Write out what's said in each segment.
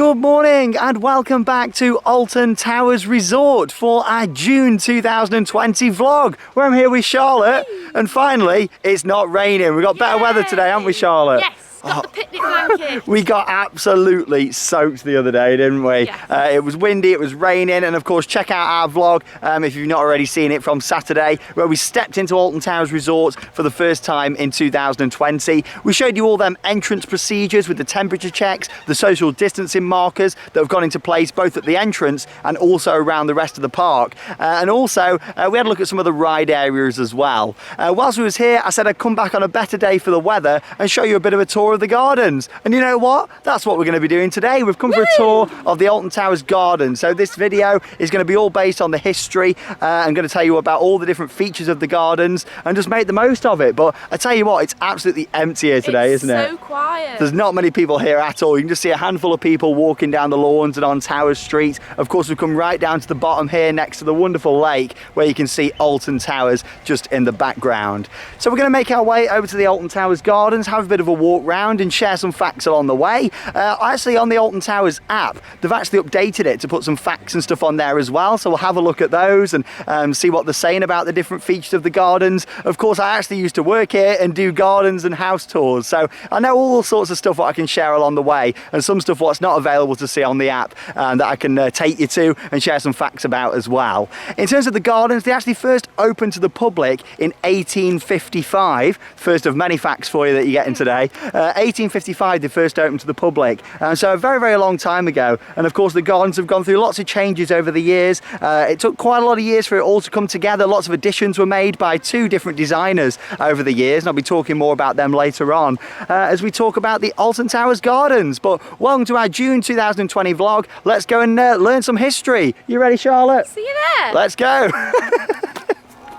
Good morning and welcome back to Alton Towers Resort for our June 2020 vlog, where I'm here with Charlotte. And finally, it's not raining. We've got better weather today, haven't we, Charlotte? Yes. Got the picnic blanket. We got absolutely soaked the other day, didn't we? Yes. It was windy, it was raining, and of course check out our vlog if you've not already seen it from Saturday, where we stepped into Alton Towers Resort for the first time in 2020. We showed you all them entrance procedures with the temperature checks, the social distancing markers that have gone into place both at the entrance and also around the rest of the park. And also we had a look at some of the ride areas as well. Whilst we was here, I said I'd come back on a better day for the weather and show you a bit of a tour of the gardens. And you know what? That's what we're going to be doing today. We've come for a tour of the Alton Towers garden. So this video is going to be all based on the history. I'm going to tell you about all the different features of the gardens and just make the most of it. But I tell you what, it's absolutely empty here today, isn't it? It's so quiet. There's not many people here at all. You can just see a handful of people walking down the lawns and on Towers Street. Of course, we've come right down to the bottom here next to the wonderful lake where you can see Alton Towers just in the background. So we're going to make our way over to the Alton Towers gardens, have a bit of a walk round and share some facts along the way. Actually, on the Alton Towers app, they've actually updated it to put some facts and stuff on there as well. So we'll have a look at those and see what they're saying about the different features of the gardens. Of course, I actually used to work here and do gardens and house tours. So I know all sorts of stuff what I can share along the way and some stuff what's not available to see on the app that I can take you to and share some facts about as well. In terms of the gardens, they actually first opened to the public in 1855. First of many facts for you that you're getting today. 1855 they first opened to the public, so a very, very long time ago. And of course the gardens have gone through lots of changes over the years. It took quite a lot of years for it all to come together. Lots of additions were made by two different designers over the years, and I'll be talking more about them later on as we talk about the Alton Towers gardens. But welcome to our June 2020 vlog. Let's go and learn some history. You ready, Charlotte? See you there. Let's go.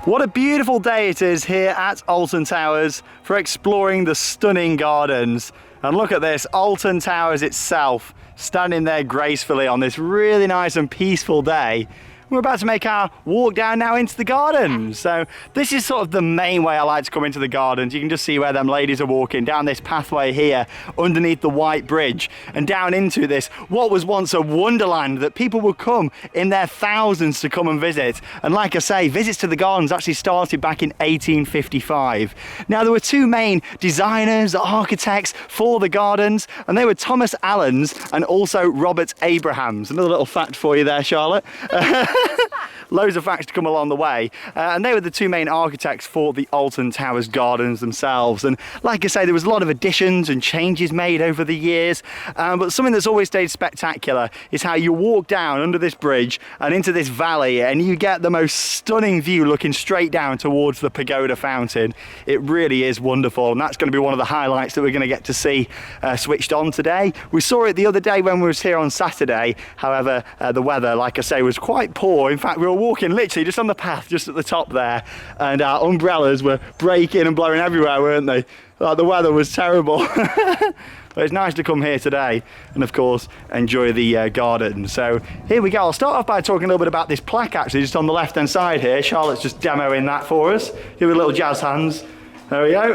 What a beautiful day it is here at Alton Towers for exploring the stunning gardens. And look at this, Alton Towers itself standing there gracefully on this really nice and peaceful day. We're about to make our walk down now into the gardens. So this is sort of the main way I like to come into the gardens. You can just see where them ladies are walking down this pathway here underneath the white bridge and down into this what was once a wonderland that people would come in their thousands to come and visit. And like I say, visits to the gardens actually started back in 1855. Now there were two main designers, architects for the gardens, and they were Thomas Allens and also Robert Abrahams. Another little fact for you there, Charlotte. Loads of facts to come along the way, and they were the two main architects for the Alton Towers gardens themselves. And like I say, there was a lot of additions and changes made over the years, but something that's always stayed spectacular is how you walk down under this bridge and into this valley and you get the most stunning view looking straight down towards the Pagoda Fountain. It really is wonderful, and that's going to be one of the highlights that we're going to get to see switched on today. We saw it the other day when we was here on Saturday. However, the weather, like I say, was quite poor. In fact, we were walking literally just on the path just at the top there, and our umbrellas were breaking and blowing everywhere, weren't they? Like, the weather was terrible. But it's nice to come here today and of course enjoy the garden. So here we go. I'll start off by talking a little bit about this plaque actually just on the left hand side here. Charlotte's just demoing that for us. Give it a little jazz hands. There we go.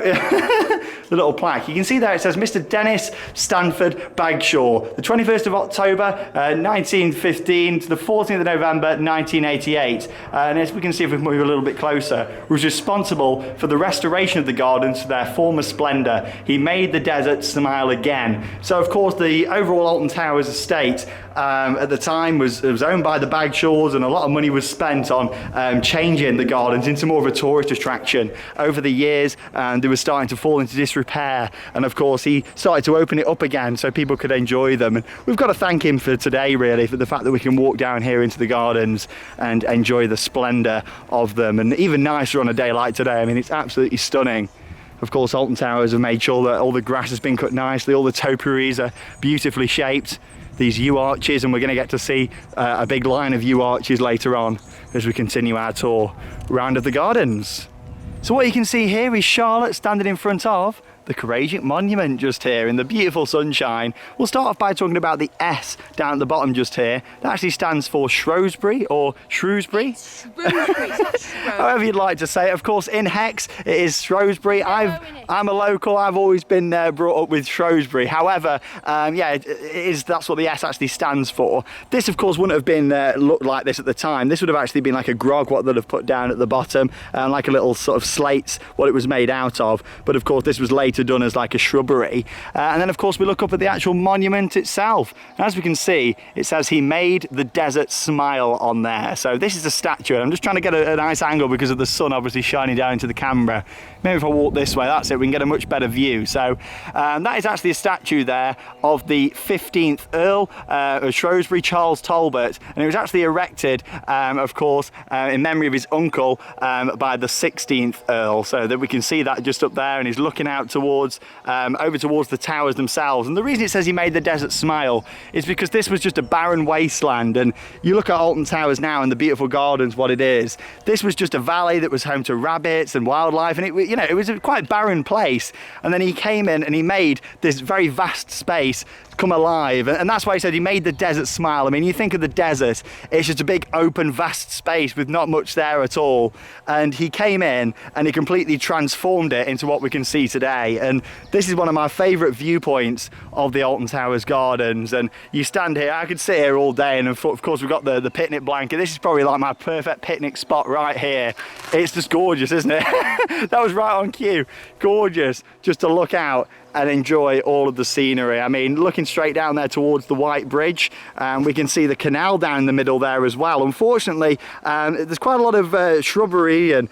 The little plaque. You can see there it says Mr. Dennis Stanford Bagshaw, the 21st of October 1915 to the 14th of November 1988. And as we can see if we move a little bit closer, was responsible for the restoration of the gardens to their former splendour. He made the desert smile again. So of course the overall Alton Towers estate at the time was owned by the Bagshaws, and a lot of money was spent on changing the gardens into more of a tourist attraction. Over the years they were starting to fall into disrepair, and of course he started to open it up again so people could enjoy them. And we've got to thank him for today really, for the fact that we can walk down here into the gardens and enjoy the splendour of them, and even nicer on a day like today. I mean, it's absolutely stunning. Of course, Alton Towers have made sure that all the grass has been cut nicely, all the topiaries are beautifully shaped, these yew arches, and we're going to get to see a big line of yew arches later on as we continue our tour round of the gardens. So what you can see here is Charlotte standing in front of the courageous monument just here in the beautiful sunshine. We'll start off by talking about the S down at the bottom just here. That actually stands for Shrewsbury or Shrewsbury. Shrewsbury, it's not Shrewsbury. However you'd like to say it. Of course, in Hex, it is Shrewsbury. I'm a local. I've always been brought up with Shrewsbury. However, yeah, that's what the S actually stands for. This, of course, wouldn't have been looked like this at the time. This would have actually been like a grog, what they'd have put down at the bottom, like a little sort of slates, what it was made out of. But of course, this was later done as like a shrubbery. And then, of course, we look up at the actual monument itself. And as we can see, it says he made the desert smile on there. So this is a statue. And I'm just trying to get a nice angle because of the sun obviously shining down into the camera. Maybe if I walk this way, that's it, we can get a much better view. So that is actually a statue there of the 15th Earl of Shrewsbury, Charles Talbot, and it was actually erected, of course, in memory of his uncle by the 16th Earl, so that we can see that just up there, and he's looking out towards, over towards the towers themselves. And the reason it says he made the desert smile is because this was just a barren wasteland, and you look at Alton Towers now and the beautiful gardens, what it is, this was just a valley that was home to rabbits and wildlife, and it was a quite barren place. And then he came in and he made this very vast space come alive, and that's why he said he made the desert smile. I mean, you think of the desert, it's just a big open vast space with not much there at all, and he came in and he completely transformed it into what we can see today. And this is one of my favorite viewpoints of the Alton Towers gardens, and you stand here, I could sit here all day, and of course we've got the picnic blanket. This is probably like my perfect picnic spot right here. It's just gorgeous, isn't it? That was right on cue. Gorgeous just to look out and enjoy all of the scenery. I mean, looking straight down there towards the White Bridge, we can see the canal down in the middle there as well. Unfortunately, there's quite a lot of shrubbery and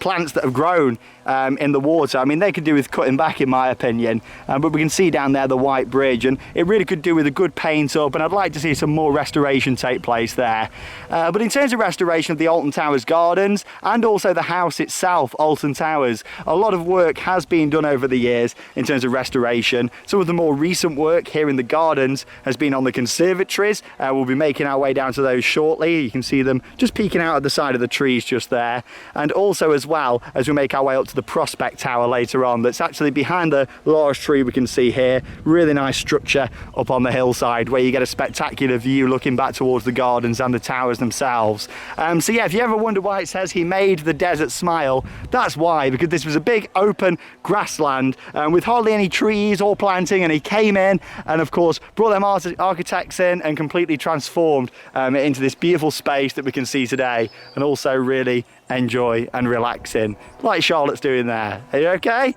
plants that have grown in the water. I mean, they could do with cutting back, in my opinion, but we can see down there the White Bridge, and it really could do with a good paint up, and I'd like to see some more restoration take place there. But in terms of restoration of the Alton Towers gardens and also the house itself, Alton Towers, a lot of work has been done over the years in terms of restoration. Some of the more recent work here in the gardens has been on the conservatories. We'll be making our way down to those shortly. You can see them just peeking out at the side of the trees just there, and also as well as we make our way up to the Prospect Tower later on, that's actually behind the large tree we can see here. Really nice structure up on the hillside where you get a spectacular view looking back towards the gardens and the towers themselves. So yeah, if you ever wonder why it says he made the desert smile, that's why, because this was a big open grassland with hardly any trees or planting, and he came in and of course brought them architects in and completely transformed it into this beautiful space that we can see today, and also really enjoy and relax in, like Charlotte's doing there. Are you okay?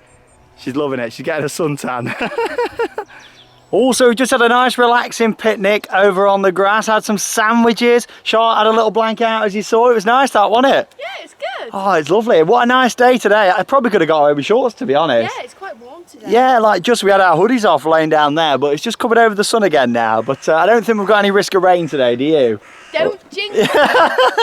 She's loving it. She's getting a suntan. Also, just had a nice relaxing picnic over on the grass, had some sandwiches. Charlotte had a little blanket out, as you saw. It was nice, that, wasn't it? Yeah, it's good. Oh, it's lovely. What a nice day today. I probably could have got away with shorts, to be honest. Yeah, it's quite warm today. Yeah, like just we had our hoodies off laying down there, but it's just covered over the sun again now. But I don't think we've got any risk of rain today, do you? Don't jinx it.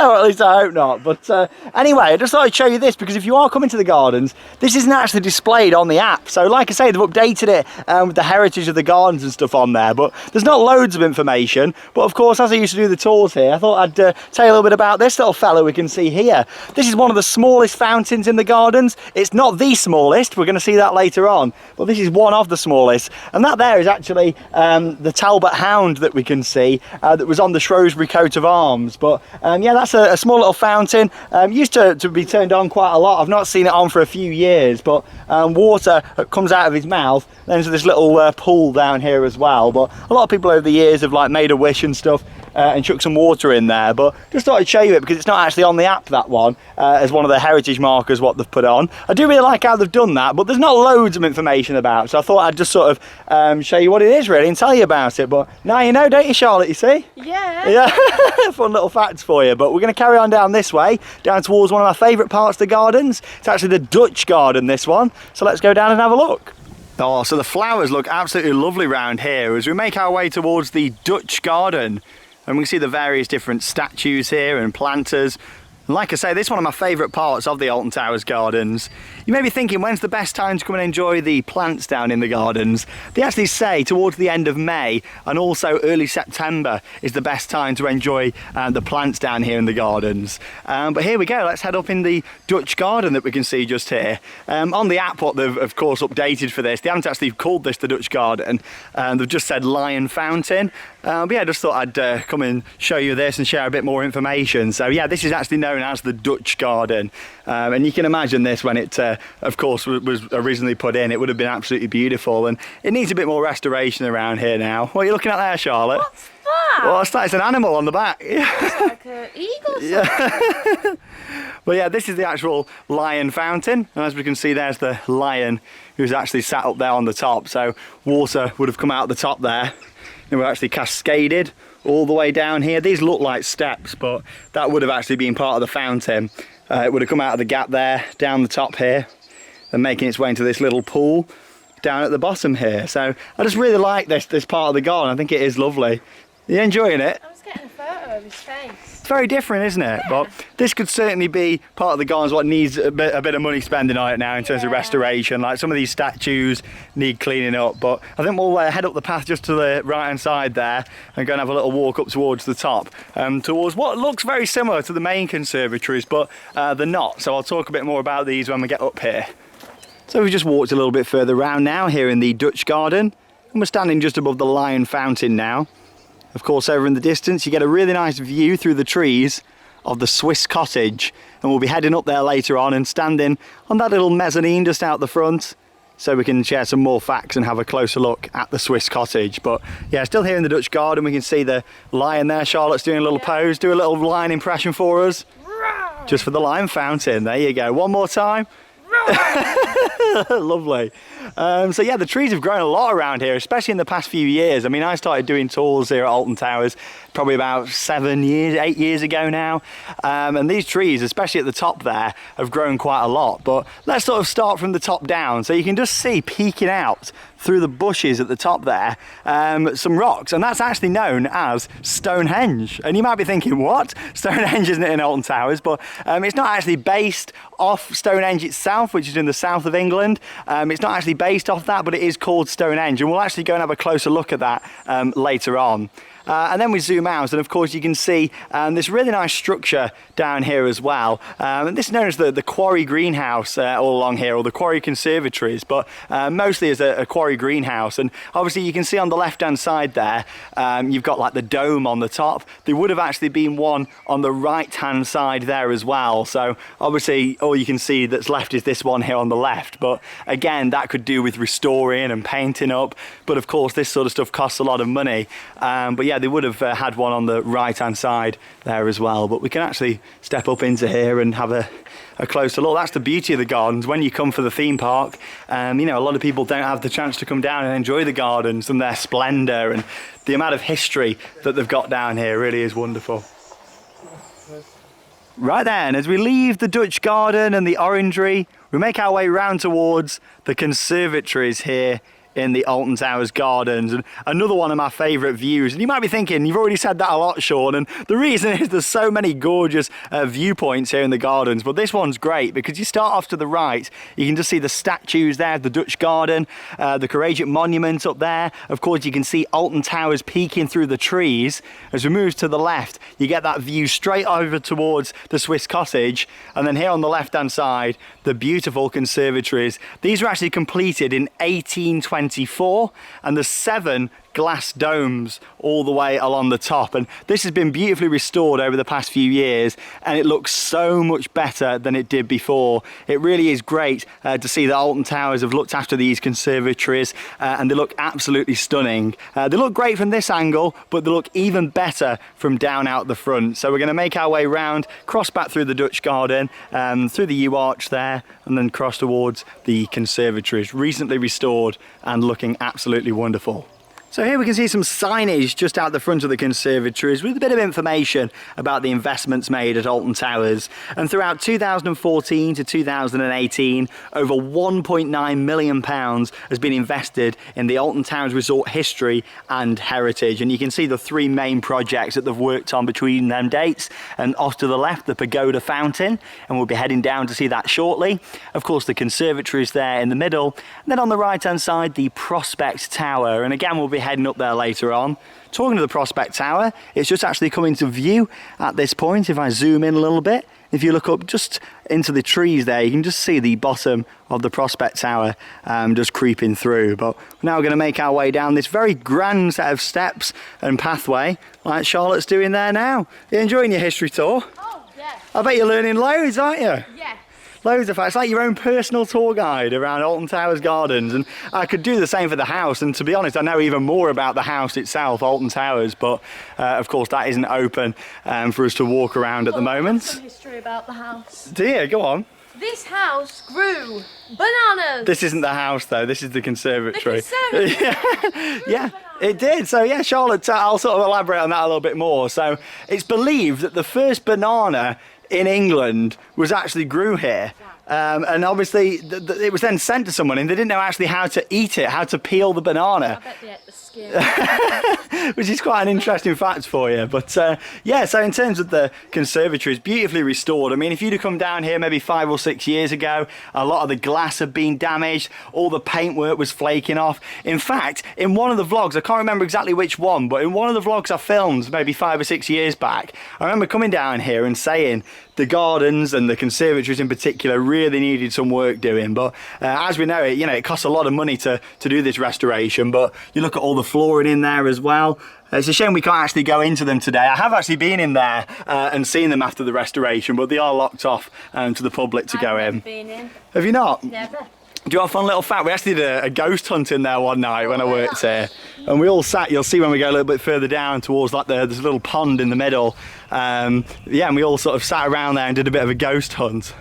Or at least I hope not. But anyway, I just thought I'd show you this, because if you are coming to the gardens, this isn't actually displayed on the app. So like I say, they've updated it with the heritage of the gardens and stuff on there, but there's not loads of information. But of course, as I used to do the tours here, I thought I'd tell you a little bit about this little fella we can see here. This is one of the smallest fountains in the gardens. It's not the smallest, we're going to see that later on, but this is one of the smallest. And that there is actually the Talbot Hound that we can see that was on the Shrewsbury coat of arms. But yeah, that's a small little fountain. Used to be turned on quite a lot. I've not seen it on for a few years, but water comes out of his mouth. Then there's this little pool down here as well. But a lot of people over the years have like made a wish and stuff and chuck some water in there. But just thought I'd show you it because it's not actually on the app, that one, as one of the heritage markers what they've put on. I do really like how they've done that, but there's not loads of information about it, so I thought I'd just sort of show you what it is really and tell you about it. But now you know, don't you, Charlotte, you see? Yeah. Yeah, fun little facts for you. But we're going to carry on down this way, down towards one of my favourite parts of the gardens. It's actually the Dutch garden, this one. So let's go down and have a look. Oh, so the flowers look absolutely lovely round here as we make our way towards the Dutch garden. And we can see the various different statues here and planters. And like I say, this is one of my favourite parts of the Alton Towers gardens. You may be thinking, when's the best time to come and enjoy the plants down in the gardens? They actually say towards the end of May and also early September is the best time to enjoy the plants down here in the gardens. But here we go, let's head up in the Dutch garden that we can see just here. On the app, what they've of course updated for this, they haven't actually called this the Dutch garden, they've just said Lion Fountain. But yeah, I just thought I'd come and show you this and share a bit more information. So yeah, this is actually known as the Dutch garden. And you can imagine this when it, of course, was originally put in. It would have been absolutely beautiful. And it needs a bit more restoration around here now. What are you looking at there, Charlotte? What's that? Well, it's an animal on the back. It's like an eagle or something. But yeah, this is the actual Lion Fountain. And as we can see, there's the lion who's actually sat up there on the top. So water would have come out the top there. And we're actually cascaded all the way down here. These look like steps, but that would have actually been part of the fountain. It would have come out of the gap there, down the top here, and making its way into this little pool down at the bottom here. So I just really like this part of the garden. I think it is lovely. Are you enjoying it? I was getting a photo of his face. It's very different, isn't it? Yeah. But this could certainly be part of the gardens what needs a bit of money spending on it now in terms of restoration. Like some of these statues need cleaning up, but I think we'll head up the path just to the right hand side there and go and have a little walk up towards the top, towards what looks very similar to the main conservatories, but they're not. So I'll talk a bit more about these when we get up here. So we've just walked a little bit further around now here in the Dutch garden, and we're standing just above the Lion Fountain now. Of course, over in the distance, you get a really nice view through the trees of the Swiss Cottage. And we'll be heading up there later on and standing on that little mezzanine just out the front so we can share some more facts and have a closer look at the Swiss Cottage. But yeah, still here in the Dutch garden, we can see the lion there. Charlotte's doing a little pose. Do a little lion impression for us. Just for the Lion Fountain. There you go. One more time. Lovely. So yeah, the trees have grown a lot around here, especially in the past few years. I mean, I started doing tours here at Alton Towers probably about 8 years ago now. And these trees, especially at the top there, have grown quite a lot. But let's sort of start from the top down. So you can just see peeking out through the bushes at the top there, some rocks, and that's actually known as Stonehenge. And you might be thinking, what? Stonehenge isn't in Alton Towers, but it's not actually based off Stonehenge itself, which is in the south of England. It's not actually based off that, but it is called Stonehenge, and we'll actually go and have a closer look at that later on. And then we zoom out, and of course you can see this really nice structure down here as well. And this is known as the Quarry Greenhouse all along here, or the Quarry Conservatories, but mostly as a quarry greenhouse. And obviously you can see on the left hand side there, you've got like the dome on the top. There would have actually been one on the right hand side there as well. So obviously all you can see that's left is this one here on the left. But again, that could do with restoring and painting up. But of course this sort of stuff costs a lot of money. But yeah, they would have had one on the right hand side there as well. But we can actually step up into here and have a closer look. That's the beauty of the gardens. When you come for the theme park, you know, a lot of people don't have the chance to come down and enjoy the gardens and their splendour, and the amount of history that they've got down here really is wonderful. Right then, as we leave the Dutch garden and the orangery, we make our way round towards the conservatories here in the Alton Towers gardens, and another one of my favourite views. And you might be thinking, you've already said that a lot, Shawn, and the reason is there's so many gorgeous viewpoints here in the gardens, but this one's great because you start off to the right, you can just see the statues there, the Dutch garden, the Courageous Monument up there. Of course you can see Alton Towers peeking through the trees. As we move to the left, you get that view straight over towards the Swiss Cottage, and then here on the left hand side, the beautiful conservatories. These were actually completed in 1824, and there's 7 glass domes all the way along the top, and this has been beautifully restored over the past few years, and it looks so much better than it did before. It really is great to see that Alton Towers have looked after these conservatories, and they look absolutely stunning. They look great from this angle, but they look even better from down out the front. So we're going to make our way round, cross back through the Dutch garden, through the yew arch there, and then cross towards the conservatories, recently restored and looking absolutely wonderful. So here we can see some signage just out the front of the conservatories with a bit of information about the investments made at Alton Towers. And throughout 2014 to 2018, over £1.9 million has been invested in the Alton Towers resort history and heritage. And you can see the three main projects that they've worked on between them dates. And off to the left, the Pagoda Fountain, and we'll be heading down to see that shortly. Of course, the conservatories there in the middle. And then on the right-hand side, the Prospect Tower. And again, we'll be heading up there later on. Talking to the Prospect Tower, it's just actually coming to view at this point. If I zoom in a little bit, if you look up just into the trees there, you can just see the bottom of the Prospect Tower just creeping through. But now we're going to make our way down this very grand set of steps and pathway like Charlotte's doing there now. You enjoying your history tour? Oh, yeah. I bet you're learning loads, aren't you? Yeah. Loads of facts. It's like your own personal tour guide around Alton Towers Gardens, and I could do the same for the house. And to be honest, I know even more about the house itself, Alton Towers, but of course that isn't open for us to walk around at the moment. Some history about the house. Dear, go on. This house grew bananas. This isn't the house though. This is the conservatory. The conservatory. Yeah, it did. So yeah, Charlotte, I'll sort of elaborate on that a little bit more. So it's believed that the first banana in England was actually grew here. And obviously it was then sent to someone and they didn't know actually how to eat it, how to peel the banana. I bet they ate the skin. Which is quite an interesting fact for you. But yeah, so in terms of the conservatory, it's beautifully restored. I mean, if you'd have come down here maybe 5 or 6 years ago, a lot of the glass had been damaged, all the paintwork was flaking off. In fact, in one of the vlogs, I can't remember exactly which one, but in one of the vlogs I filmed maybe 5 or 6 years back, I remember coming down here and saying the gardens and the conservatories in particular really needed some work doing. But as we know, it costs a lot of money to do this restoration. But you look at all the flooring in there as well. It's a shame we can't actually go into them today. I have actually been in there and seen them after the restoration, but they are locked off to the public to go in. Been in. Have you not? Never. Do you want a fun little fact? We actually did a ghost hunt in there one night when I worked here. And we all sat, you'll see when we go a little bit further down towards like this little pond in the middle. Yeah, and we all sort of sat around there and did a bit of a ghost hunt.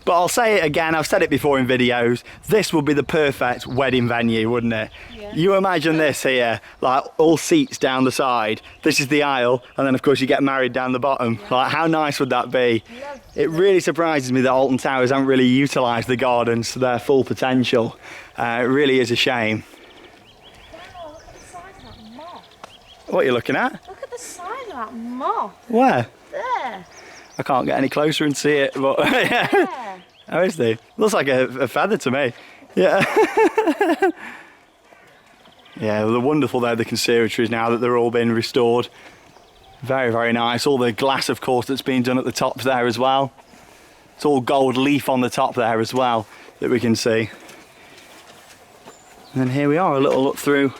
But I'll say it again, I've said it before in videos, this would be the perfect wedding venue, wouldn't it? Yeah. You imagine this here, like all seats down the side, this is the aisle, and then of course you get married down the bottom. Yeah. Like how nice would that be? Yeah. It really surprises me that Alton Towers haven't really utilised the gardens to their full potential. It really is a shame. Wow, look at the size of that moth. What are you looking at? Look at the size of that moth. Where? There. I can't get any closer and see it, but yeah. How is he? Looks like a feather to me. Yeah. Yeah, they're wonderful there, the conservatories now that they're all being restored. Very, very nice. All the glass, of course, that's been done at the top there as well. It's all gold leaf on the top there as well that we can see. And then here we are, a little look through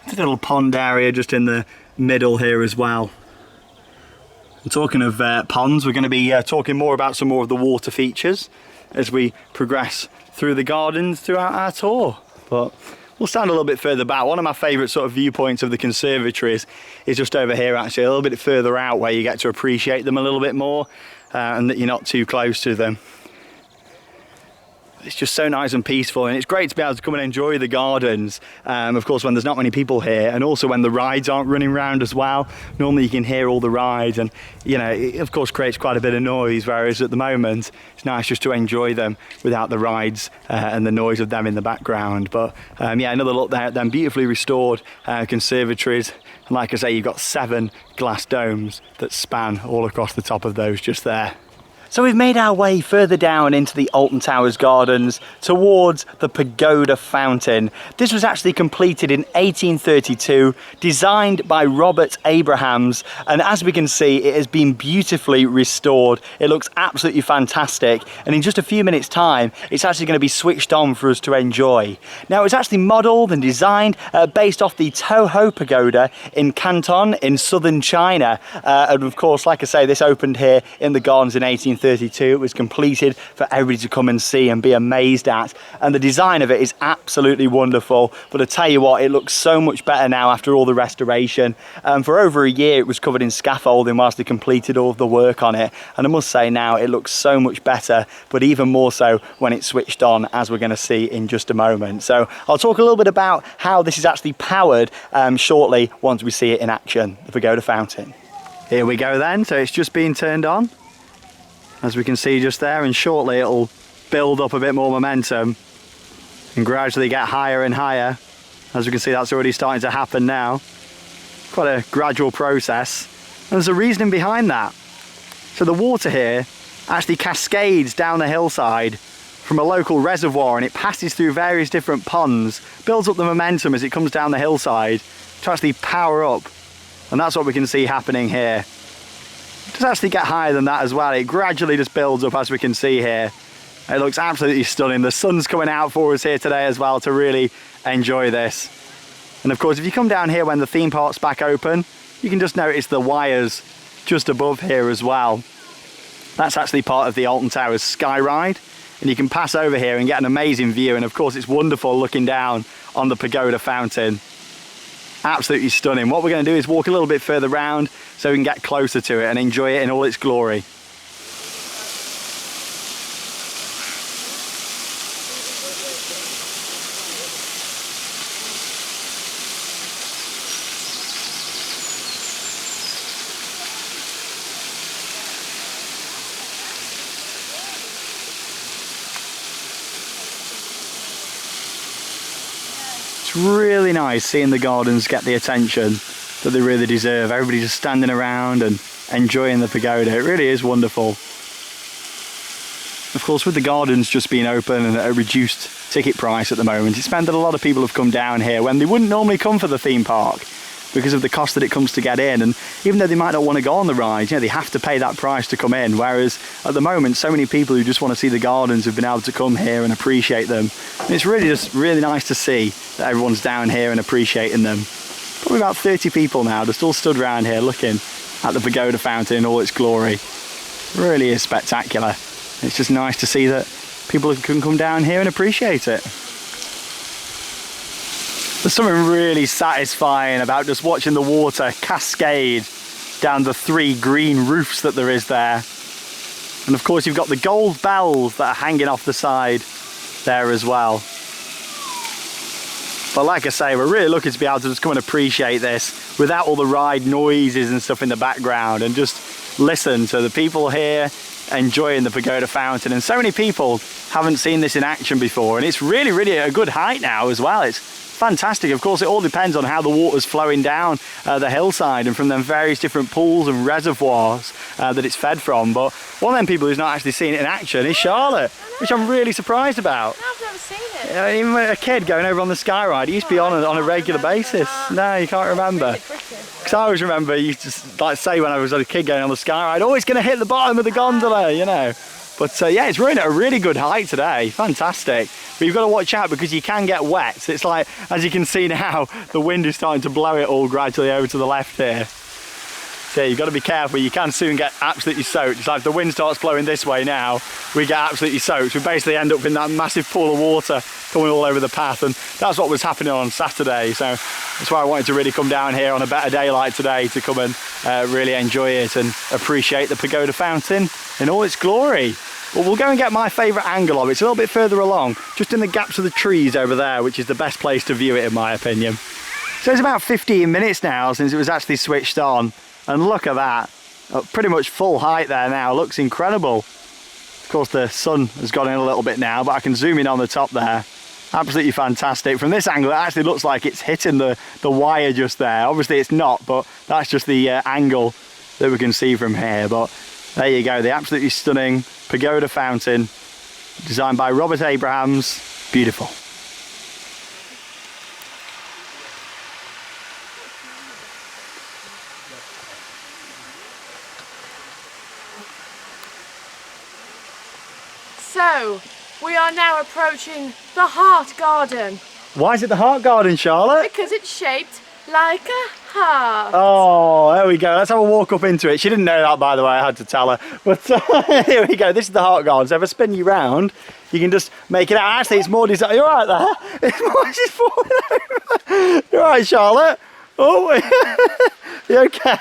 the little pond area just in the middle here as well. And talking of ponds, we're going to be talking more about some more of the water features as we progress through the gardens throughout our tour. But we'll stand a little bit further back. One of my favourite sort of viewpoints of the conservatories is just over here actually, a little bit further out where you get to appreciate them a little bit more and that you're not too close to them. It's just so nice and peaceful, and it's great to be able to come and enjoy the gardens, of course when there's not many people here, and also when the rides aren't running around as well. Normally you can hear all the rides, and it of course creates quite a bit of noise, whereas at the moment it's nice just to enjoy them without the rides and the noise of them in the background. But yeah, another look there at them beautifully restored conservatories, and like I say, you've got 7 glass domes that span all across the top of those just there. So we've made our way further down into the Alton Towers gardens towards the Pagoda Fountain. This was actually completed in 1832, designed by Robert Abrahams, and as we can see, it has been beautifully restored. It looks absolutely fantastic, and in just a few minutes time it's actually going to be switched on for us to enjoy. Now, it was actually modelled and designed based off the Toho Pagoda in Canton in southern China, and of course, like I say, this opened here in the gardens in 1832. 1932. It was completed for everybody to come and see and be amazed at. And the design of it is absolutely wonderful. But I tell you what, it looks so much better now after all the restoration. For over a year, it was covered in scaffolding whilst they completed all of the work on it. And I must say now, it looks so much better, but even more so when it's switched on, as we're going to see in just a moment. So I'll talk a little bit about how this is actually powered shortly once we see it in action, the Pagoda Fountain. Here we go then, so it's just been turned on, as we can see just there, and shortly it'll build up a bit more momentum and gradually get higher and higher. As we can see, that's already starting to happen now. Quite a gradual process, and there's a reasoning behind that. So the water here actually cascades down the hillside from a local reservoir, and it passes through various different ponds, builds up the momentum as it comes down the hillside to actually power up. And that's what we can see happening here. It does actually get higher than that as well. It gradually just builds up, as we can see here. It looks absolutely stunning. The sun's coming out for us here today as well to really enjoy this. And of course, if you come down here when the theme park's back open, you can just notice the wires just above here as well. That's actually part of the Alton Towers sky ride. And you can pass over here and get an amazing view. And of course, it's wonderful looking down on the Pagoda Fountain. Absolutely stunning. What we're going to do is walk a little bit further round so we can get closer to it and enjoy it in all its glory. Really nice seeing the gardens get the attention that they really deserve. Everybody just standing around and enjoying the pagoda. It really is wonderful. Of course, with the gardens just being open and at a reduced ticket price at the moment, it's meant that a lot of people have come down here when they wouldn't normally come for the theme park because of the cost that it comes to get in. And even though they might not want to go on the ride, you know, they have to pay that price to come in. Whereas at the moment, so many people who just want to see the gardens have been able to come here and appreciate them. And it's really just really nice to see that everyone's down here and appreciating them. Probably about 30 people now just all stood around here looking at the Pagoda Fountain in all its glory. It really is spectacular. It's just nice to see that people can come down here and appreciate it. There's something really satisfying about just watching the water cascade down the 3 green roofs that there is there. And of course, you've got the gold bells that are hanging off the side there as well. But like I say, we're really lucky to be able to just come and appreciate this without all the ride noises and stuff in the background, and just listen to the people here enjoying the Pagoda Fountain. And so many people haven't seen this in action before, and it's really, really a good height now as well. It's fantastic. Of course, it all depends on how the water's flowing down the hillside and from them various different pools and reservoirs that it's fed from. But one of them people who's not actually seen it in action is Charlotte, which I'm really surprised about. I've never seen it. Even a kid going over on the sky ride, he used to be on a regular basis. No, you can't remember. Because I always remember, you just like say when I was a kid going on the sky ride, always going to hit the bottom of the gondola, you know. But yeah, it's really at a really good height today. Fantastic. But you've got to watch out because you can get wet. It's like, as you can see now, the wind is starting to blow it all gradually over to the left here. So you've got to be careful. You can soon get absolutely soaked. It's like if the wind starts blowing this way now, we get absolutely soaked. We basically end up in that massive pool of water coming all over the path. And that's what was happening on Saturday. So that's why I wanted to really come down here on a better day like today to come and really enjoy it and appreciate the Pagoda Fountain in all its glory. Well, we'll go and get my favourite angle of it. It's a little bit further along, just in the gaps of the trees over there, which is the best place to view it in my opinion. So it's about 15 minutes now since it was actually switched on. And look at that, pretty much full height there now, looks incredible. Of course the sun has gone in a little bit now, but I can zoom in on the top there. Absolutely fantastic. From this angle it actually looks like it's hitting the wire just there. Obviously it's not, but that's just the angle that we can see from here. But there you go, the absolutely stunning Pagoda Fountain, designed by Robert Abrahams. Beautiful. So, we are now approaching the Heart Garden. Why is it the Heart Garden, Charlotte? Because it's shaped like a heart. Oh, there we go. Let's have a walk up into it. She didn't know that, by the way. I had to tell her. But here we go. This is the heart garden. So if I spin you round, you can just make it out. Actually, it's more designed. You're right there. It's more, she's falling over. You're right, Charlotte. Oh, you okay?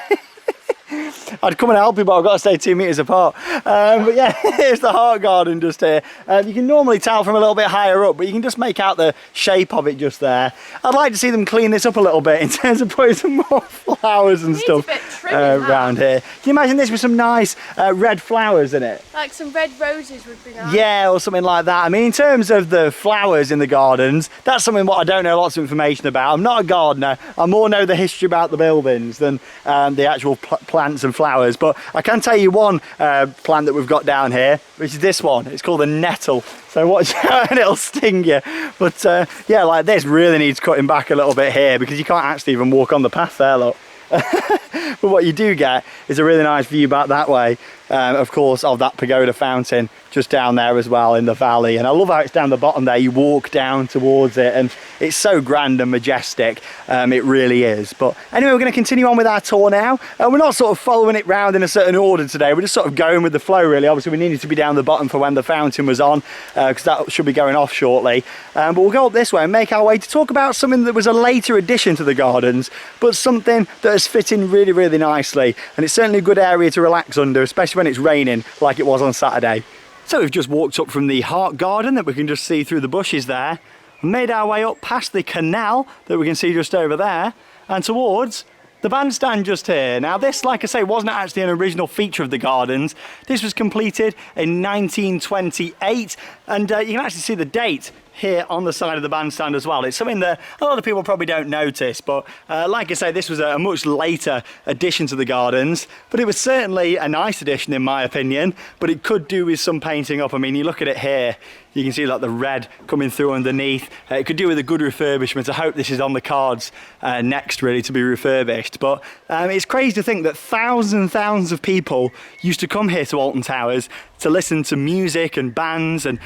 I'd come and help you, but I've got to stay 2 meters apart. But yeah, here's the heart garden just here. You can normally tell from a little bit higher up, but you can just make out the shape of it just there. I'd like to see them clean this up a little bit in terms of putting some more flowers and stuff around here. Can you imagine this with some nice red flowers in it? Like some red roses would be nice. Yeah, or something like that. I mean, in terms of the flowers in the gardens, that's something what I don't know lots of information about. I'm not a gardener. I more know the history about the buildings than the actual plants and flowers. But I can tell you one plant that we've got down here, which is this one. It's called the nettle. So watch out and it'll sting you. But yeah, like this really needs cutting back a little bit here because you can't actually even walk on the path there, look. But what you do get is a really nice view back that way, of course, of that Pagoda Fountain just down there as well in the valley. And I love how it's down the bottom there. You walk down towards it and it's so grand and majestic. It really is. But anyway, we're going to continue on with our tour now. We're not sort of following it round in a certain order today. We're just sort of going with the flow, really. Obviously, we needed to be down the bottom for when the fountain was on, because that should be going off shortly. But we'll go up this way and make our way to talk about something that was a later addition to the gardens, but something that has fit in really, really nicely. And it's certainly a good area to relax under, especially when it's raining like it was on Saturday. So we've just walked up from the heart garden that we can just see through the bushes there, and made our way up past the canal that we can see just over there, and towards the bandstand just here. Now this, like I say, wasn't actually an original feature of the gardens. This was completed in 1928, and you can actually see the date here on the side of the bandstand as well. It's something that a lot of people probably don't notice, but like I say, this was a much later addition to the gardens, but it was certainly a nice addition in my opinion, but it could do with some painting up. I mean, you look at it here, you can see like the red coming through underneath. It could do with a good refurbishment. I hope this is on the cards next, really, to be refurbished. But it's crazy to think that thousands and thousands of people used to come here to Alton Towers to listen to music and bands and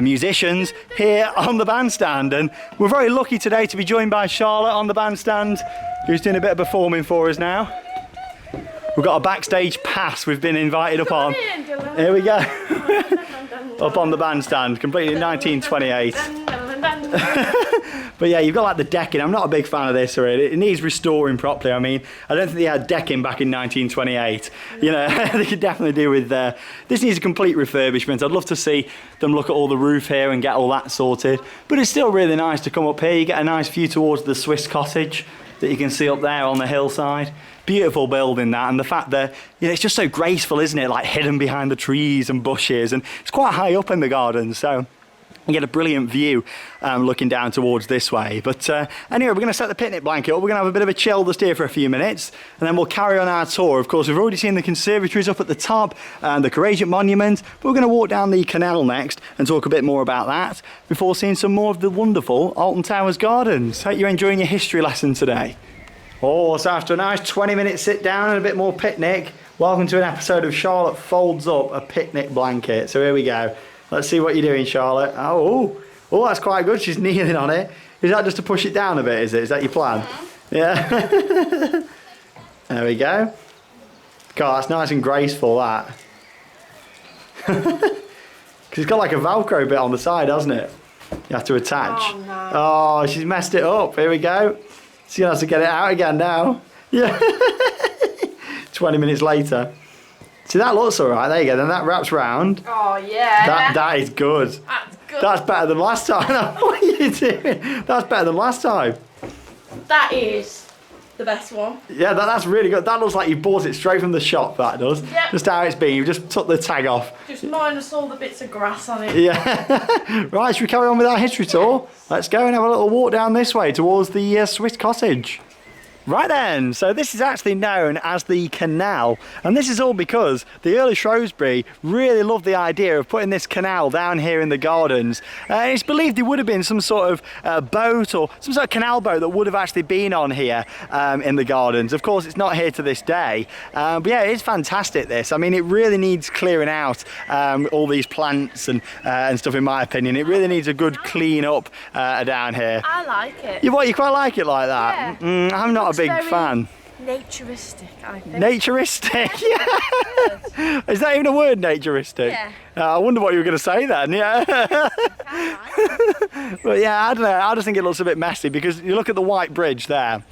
musicians here on the bandstand. And we're very lucky today to be joined by Charlotte on the bandstand, who's doing a bit of performing for us now. We've got a backstage pass we've been invited up on. Here we go. Up on the bandstand, completed in 1928. But yeah, you've got like the decking. I'm not a big fan of this really. It needs restoring properly. I mean, I don't think they had decking back in 1928. You know, they could definitely do with this needs a complete refurbishment. I'd love to see them look at all the roof here and get all that sorted. But it's still really nice to come up here. You get a nice view towards the Swiss Cottage that you can see up there on the hillside. Beautiful building that, and the fact that, you know, it's just so graceful, isn't it? Like hidden behind the trees and bushes, and it's quite high up in the garden, so you get a brilliant view looking down towards this way. But anyway, we're going to set the picnic blanket up. We're going to have a bit of a chill just here for a few minutes, and then we'll carry on our tour. Of course, we've already seen the conservatories up at the top and the Courage Monument, but we're going to walk down the canal next and talk a bit more about that before seeing some more of the wonderful Alton Towers gardens. Hope you're enjoying your history lesson today. Oh, so after a nice 20-minute sit down and a bit more picnic, welcome to an episode of Charlotte Folds Up a Picnic Blanket. So here we go. Let's see what you're doing, Charlotte. Oh, that's quite good. She's kneeling on it. Is that just to push it down a bit, is it? Is that your plan? Yeah. There we go. God, that's nice and graceful, that. Because it's got like a Velcro bit on the side, hasn't it? You have to attach. Oh, no. Oh, she's messed it up. Here we go. She's going to have to get it out again now. Yeah. 20 minutes later. See, that looks all right. There you go. Then that wraps round. Oh, yeah. That is good. That's good. That's better than last time. What are you doing? That's better than last time. That is the best one. Yeah, that's really good. That looks like you bought it straight from the shop, that does. Yep. Just how it's been. You just took the tag off. Just minus all the bits of grass on it. Yeah. Right, should we carry on with our history tour? Let's go and have a little walk down this way towards the Swiss Cottage. Right then, so this is actually known as the canal, and this is all because the Earl of Shrewsbury really loved the idea of putting this canal down here in the gardens. It's believed there would have been some sort of boat or some sort of canal boat that would have actually been on here in the gardens. Of course, it's not here to this day, but yeah, it's fantastic this. I mean, it really needs clearing out all these plants and stuff, in my opinion. It really needs a good clean up down here. I like it. You quite like it like that? Yeah. I'm not a big fan. Naturistic, I think. Naturistic, yeah. Is that even a word, naturistic? Yeah. I wonder what you were going to say then, yeah. But yeah, I don't know, I just think it looks a bit messy because you look at the white bridge there,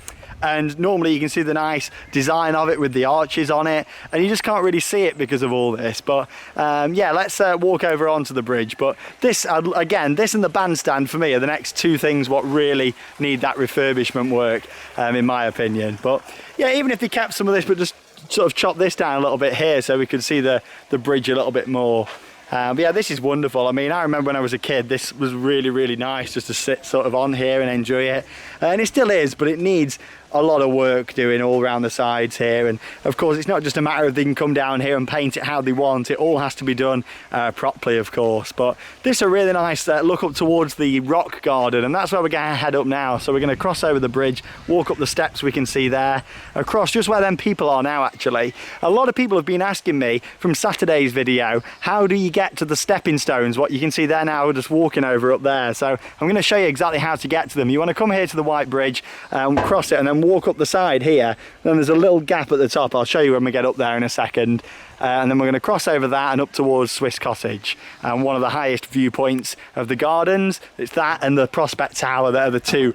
and normally you can see the nice design of it with the arches on it, and you just can't really see it because of all this. But yeah, let's walk over onto the bridge. But this, again, this and the bandstand for me are the next two things what really need that refurbishment work, in my opinion. But yeah, even if they kept some of this, but just sort of chop this down a little bit here so we could see the bridge a little bit more. But yeah, this is wonderful. I mean, I remember when I was a kid, this was really, really nice just to sit sort of on here and enjoy it. And it still is, but it needs a lot of work doing all around the sides here. And of course, it's not just a matter of they can come down here and paint it how they want. It all has to be done properly, of course. But this is a really nice look up towards the rock garden, and that's where we're going to head up now. So we're going to cross over the bridge, walk up the steps we can see there, across just where them people are now, actually. A lot of people have been asking me from Saturday's video, how do you get to the stepping stones? What you can see there now, we're just walking over up there. So I'm going to show you exactly how to get to them. You want to come here to the white bridge, cross it, and then walk up the side here. Then there's a little gap at the top. I'll show you when we get up there in a second. And then we're going to cross over that and up towards Swiss Cottage, and one of the highest viewpoints of the gardens. It's that and the Prospect Tower that are the two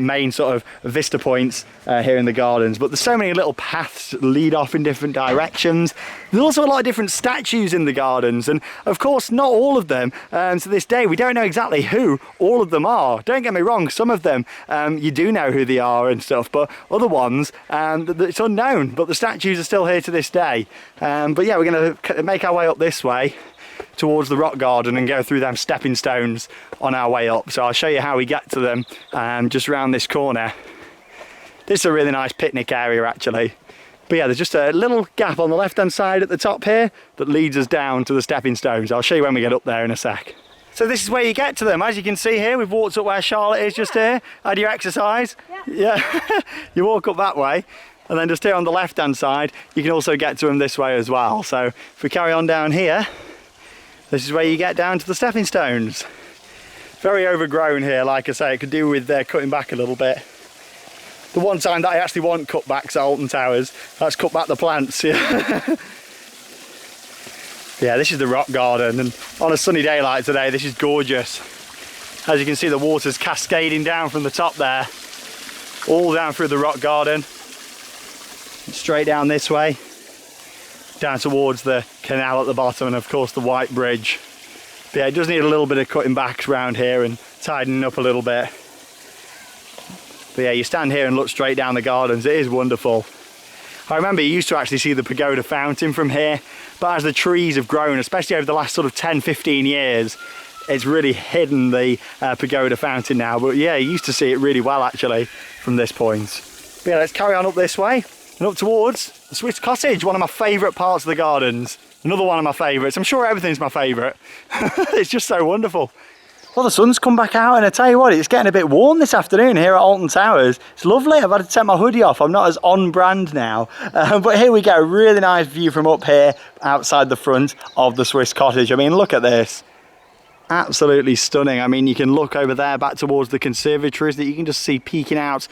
main sort of vista points here in the gardens. But there's so many little paths that lead off in different directions. There's also a lot of different statues in the gardens, and of course not all of them to this day. We don't know exactly who all of them are. Don't get me wrong, some of them you do know who they are and stuff, but other ones it's unknown, but the statues are still here to this day. But yeah, we're going to make our way up this way towards the rock garden and go through them stepping stones on our way up. So I'll show you how we get to them just around this corner. This is a really nice picnic area, actually. But yeah, there's just a little gap on the left hand side at the top here that leads us down to the stepping stones. I'll show you when we get up there in a sec. So this is where you get to them. As you can see here, we've walked up where Charlotte is just here. Had your exercise? Yeah. You walk up that way. And then just here on the left hand side, you can also get to them this way as well. So if we carry on down here, this is where you get down to the stepping stones. Very overgrown here, like I say, it could do with cutting back a little bit. The one time that I actually want cutbacks at Alton Towers, that's cut back the plants. Yeah, this is the rock garden, and on a sunny day like today, this is gorgeous. As you can see, the water's cascading down from the top there, all down through the rock garden. Straight down this way, down towards the canal at the bottom, and of course the white bridge. But yeah, it does need a little bit of cutting back around here and tidying up a little bit. But yeah, you stand here and look straight down the gardens. It is wonderful. I remember you used to actually see the Pagoda Fountain from here, but as the trees have grown, especially over the last sort of 10-15 years, it's really hidden the Pagoda Fountain now. But yeah, you used to see it really well actually from this point. But yeah, let's carry on up this way and up towards the Swiss Cottage, one of my favourite parts of the gardens. Another one of my favourites. I'm sure everything's my favourite. It's just so wonderful. Well, the sun's come back out, and I tell you what, it's getting a bit warm this afternoon here at Alton Towers. It's lovely. I've had to take my hoodie off. I'm not as on brand now. But here we go. Really nice view from up here outside the front of the Swiss Cottage. I mean, look at this. Absolutely stunning. I mean, you can look over there back towards the conservatories that you can just see peeking out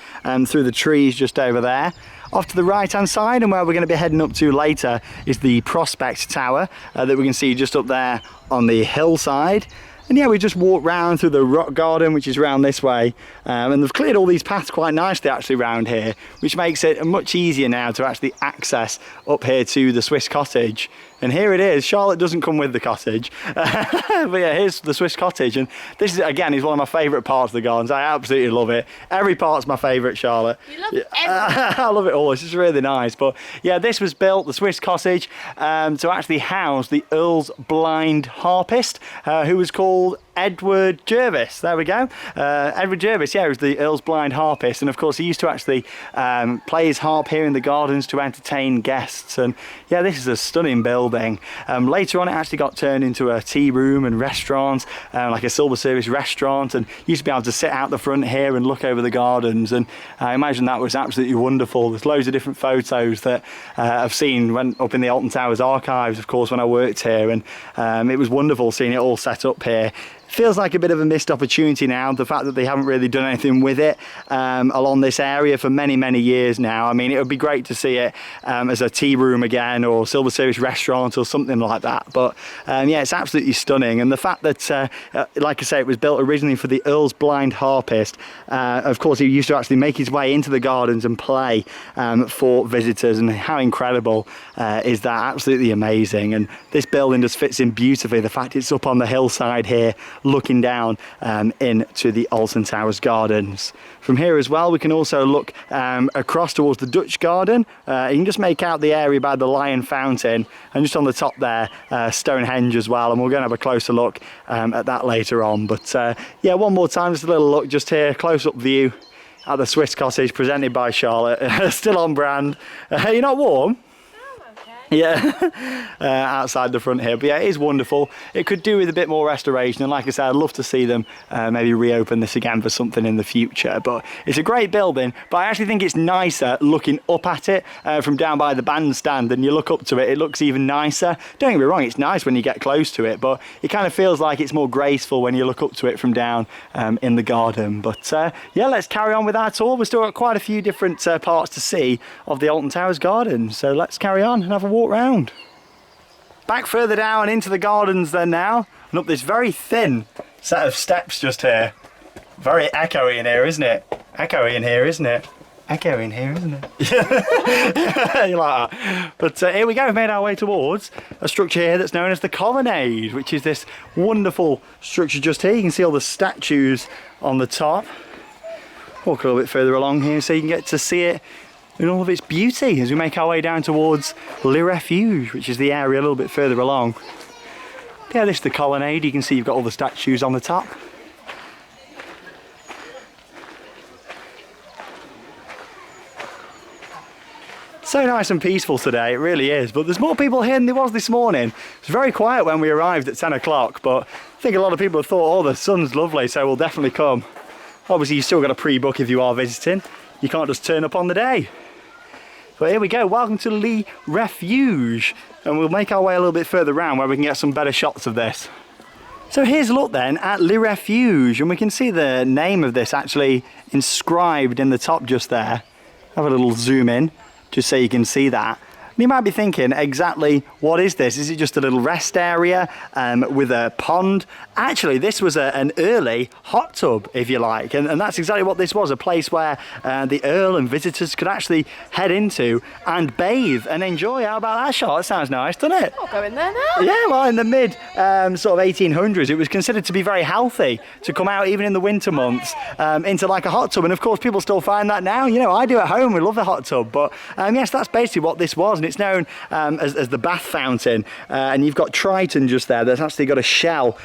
through the trees just over there. Off to the right hand side, and where we're going to be heading up to later, is the Prospect Tower that we can see just up there on the hillside. And yeah, we just walked round through the rock garden, which is round this way, and they've cleared all these paths quite nicely actually round here, which makes it much easier now to actually access up here to the Swiss Cottage. And here it is. Charlotte doesn't come with the cottage, but yeah, here's the Swiss Cottage, and this is again is one of my favourite parts of the gardens. I absolutely love it. Every part's my favourite, Charlotte. You love everything. I love it all. It's just really nice. But yeah, this was built, the Swiss Cottage, to actually house the Earl's blind harpist, who was called Edward Jervis. There we go. Edward Jervis, yeah, he was the Earl's blind harpist, and of course he used to actually play his harp here in the gardens to entertain guests. And yeah, this is a stunning building. Later on it actually got turned into a tea room and restaurant, like a silver service restaurant, and you used to be able to sit out the front here and look over the gardens, and I imagine that was absolutely wonderful. There's loads of different photos that I've seen when up in the Alton Towers archives, of course, when I worked here, and it was wonderful seeing it all set up here. Feels like a bit of a missed opportunity now, the fact that they haven't really done anything with it along this area for many years now. I mean, it would be great to see it as a tea room again, or silver service restaurant or something like that. But yeah, it's absolutely stunning. And the fact that, like I say, it was built originally for the Earl's blind harpist. Of course, he used to actually make his way into the gardens and play for visitors. And how incredible is that? Absolutely amazing. And this building just fits in beautifully. The fact it's up on the hillside here, looking down into the Alton Towers gardens. From here as well, we can also look across towards the Dutch garden. You can just make out the area by the Lion Fountain, and just on the top there, Stonehenge as well, and we're going to have a closer look at that later on. But yeah, one more time, just a little look just here, close-up view at the Swiss Cottage presented by Charlotte. Still on brand. You're not warm? Yeah, outside the front here. But yeah, it is wonderful. It could do with a bit more restoration, and like I said, I'd love to see them maybe reopen this again for something in the future. But it's a great building, but I actually think it's nicer looking up at it from down by the bandstand, and you look up to it, it looks even nicer. Don't get me wrong, it's nice when you get close to it, but it kind of feels like it's more graceful when you look up to it from down in the garden. But yeah, let's carry on with our tour. We've still got quite a few different parts to see of the Alton Towers garden, so let's carry on and have a walk round. Back further down into the gardens then now, and up this very thin set of steps just here. Very echoey in here, isn't it? Echoey in here, isn't it? Echoey in here, isn't it? You like that? But here we go, we've made our way towards a structure here that's known as the Colonnade, which is this wonderful structure just here. You can see all the statues on the top. Walk a little bit further along here so you can get to see it in all of its beauty as we make our way down towards Refuge, which is the area a little bit further along. Yeah, this is the Colonnade. You can see you've got all the statues on the top. So nice and peaceful today, it really is. But there's more people here than there was this morning. It was very quiet when we arrived at 10 o'clock, but I think a lot of people have thought, oh, the sun's lovely, so we'll definitely come. Obviously, you've still got to pre-book if you are visiting. You can't just turn up on the day. But here we go, welcome to Refuge, and we'll make our way a little bit further around where we can get some better shots of this. So here's a look then at Refuge, and we can see the name of this actually inscribed in the top just there. Have a little zoom in, just so you can see that. You might be thinking, exactly what is this? Is it just a little rest area with a pond? Actually, this was an early hot tub, if you like, and that's exactly what this was, a place where the Earl and visitors could actually head into and bathe and enjoy. How about that shot? That sounds nice, doesn't it? I'll go in there now. Yeah, well, in the mid sort of 1800s, it was considered to be very healthy to come out, even in the winter months, into like a hot tub, and of course people still find that now. You know, I do at home, we love the hot tub, but yes, that's basically what this was, and it's known as the bath fountain, and you've got Triton just there. There's actually got a shell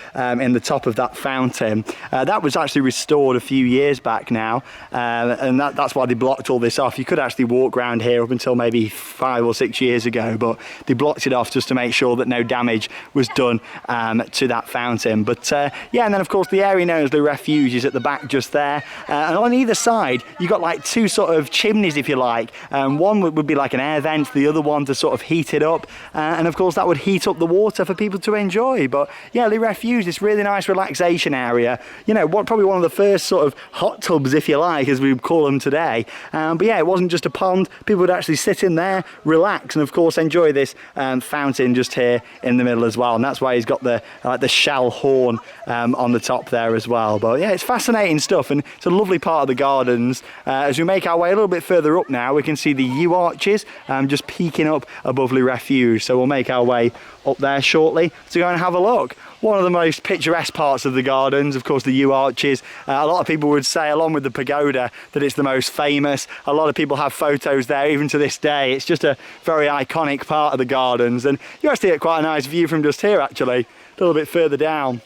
in the top of that fountain. That was actually restored a few years back now, and that's why they blocked all this off. You could actually walk around here up until maybe 5 or 6 years ago, but they blocked it off just to make sure that no damage was done to that fountain. But yeah, and then of course the area known as the Refuge is at the back just there, and on either side you've got like two sort of chimneys, if you like. One would be like an air vent, the other one to sort of heat it up, and of course that would heat up the water for people to enjoy. But yeah, the Refuge, this really nice relaxation area, you know, probably one of the first sort of hot tubs, if you like, as we would call them today. But yeah, it wasn't just a pond. People would actually sit in there, relax, and of course enjoy this fountain just here in the middle as well, and that's why he's got the the shell horn on the top there as well. But yeah, it's fascinating stuff, and it's a lovely part of the gardens. As we make our way a little bit further up now, we can see the yew arches just peeking up above Refuge, so we'll make our way up there shortly to go and have a look. One of the most picturesque parts of the gardens, of course, the yew arches. A lot of people would say, along with the pagoda, that it's the most famous. A lot of people have photos there even to this day. It's just a very iconic part of the gardens, and you actually get quite a nice view from just here, actually, a little bit further down.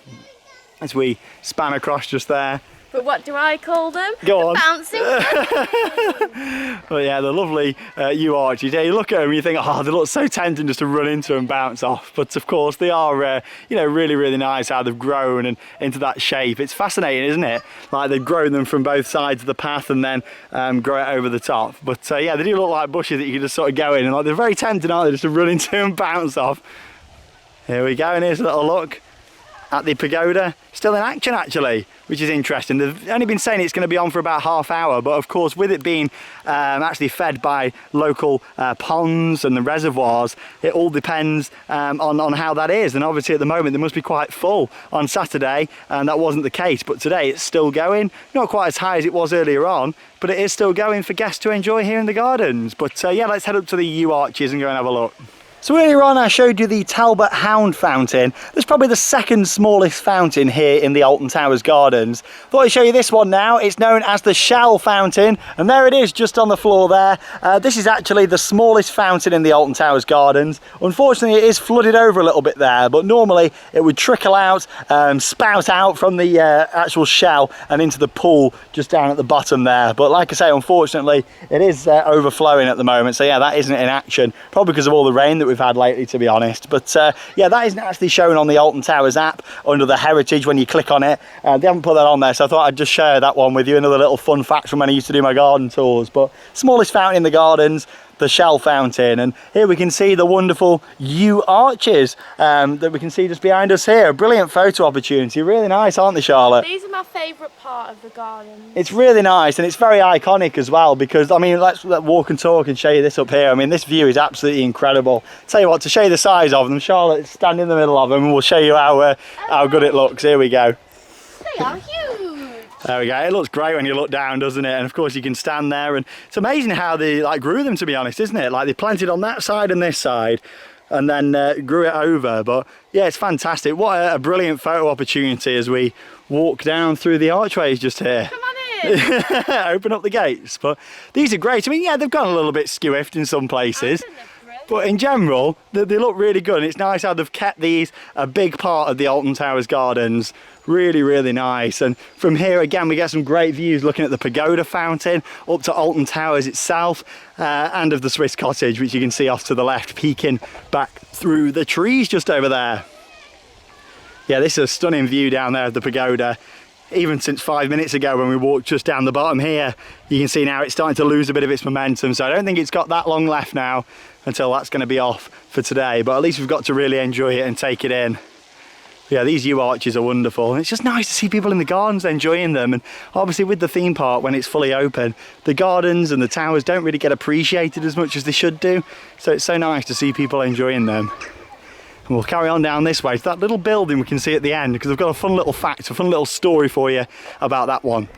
as we span across just there. But what do I call them? Go on. Bouncing. But yeah, the lovely yew arches. Yeah, you look at them and you think, oh, they look so tempting just to run into and bounce off. But of course, they are, you know, really, really nice how they've grown and into that shape. It's fascinating, isn't it? Like they've grown them from both sides of the path and then grow it over the top. But yeah, they do look like bushes that you can just sort of go in and like they're very tempting, aren't they, just to run into and bounce off. Here we go, and here's a little look at the pagoda. Still in action actually, which is interesting. They've only been saying it's going to be on for about half hour, but of course with it being actually fed by local ponds and the reservoirs, it all depends on how that is. And obviously at the moment they must be quite full on Saturday, and that wasn't the case, but today it's still going. Not quite as high as it was earlier on, but it is still going for guests to enjoy here in the gardens. But yeah, let's head up to the yew arches and go and have a look. So earlier on I showed you the Talbot Hound fountain. That's probably the second smallest fountain here in the Alton Towers gardens. Thought I'd show you this one now. It's known as the Shell fountain, and there it is just on the floor there. This is actually the smallest fountain in the Alton Towers gardens. Unfortunately it is flooded over a little bit there, but normally it would trickle out, spout out from the actual shell and into the pool just down at the bottom there. But like I say, unfortunately it is overflowing at the moment, so yeah, that isn't in action, probably because of all the rain that we've had lately, to be honest. But yeah, that isn't actually shown on the Alton Towers app under the heritage when you click on it. They haven't put that on there, so I thought I'd just share that one with you. Another little fun fact from when I used to do my garden tours. But smallest fountain in the gardens, the Shell fountain, and here we can see the wonderful yew arches that we can see just behind us here. A brilliant photo opportunity. Really nice, aren't they, Charlotte? These are my favourite part of the garden. It's really nice, and it's very iconic as well, because I mean, let's walk and talk and show you this up here. I mean, this view is absolutely incredible. Tell you what, to show you the size of them, Charlotte, stand in the middle of them and we'll show you how good it looks. Here we go. They are huge. There we go. It looks great when you look down, doesn't it? And of course you can stand there, and it's amazing how they like grew them, to be honest, isn't it? Like they planted on that side and this side and then grew it over. But yeah, it's fantastic. What a brilliant photo opportunity as we walk down through the archways just here. Come on in. Open up the gates. But these are great. I mean, yeah, they've gone a little bit skewiffed in some places, but in general they look really good, and it's nice how they've kept these a big part of the Alton Towers gardens. Really, really nice. And from here again we get some great views looking at the Pagoda Fountain, up to Alton Towers itself, and of the Swiss Cottage, which you can see off to the left peeking back through the trees just over there. Yeah, this is a stunning view down there of the pagoda. Even since 5 minutes ago when we walked just down the bottom here, you can see now it's starting to lose a bit of its momentum, so I don't think it's got that long left now until that's going to be off for today, but at least we've got to really enjoy it and take it in. Yeah, these yew arches are wonderful, and it's just nice to see people in the gardens enjoying them. And obviously with the theme park, when it's fully open, the gardens and the towers don't really get appreciated as much as they should do, so it's so nice to see people enjoying them. And we'll carry on down this way to that little building we can see at the end, because I've got a fun little fact, a fun little story for you about that one.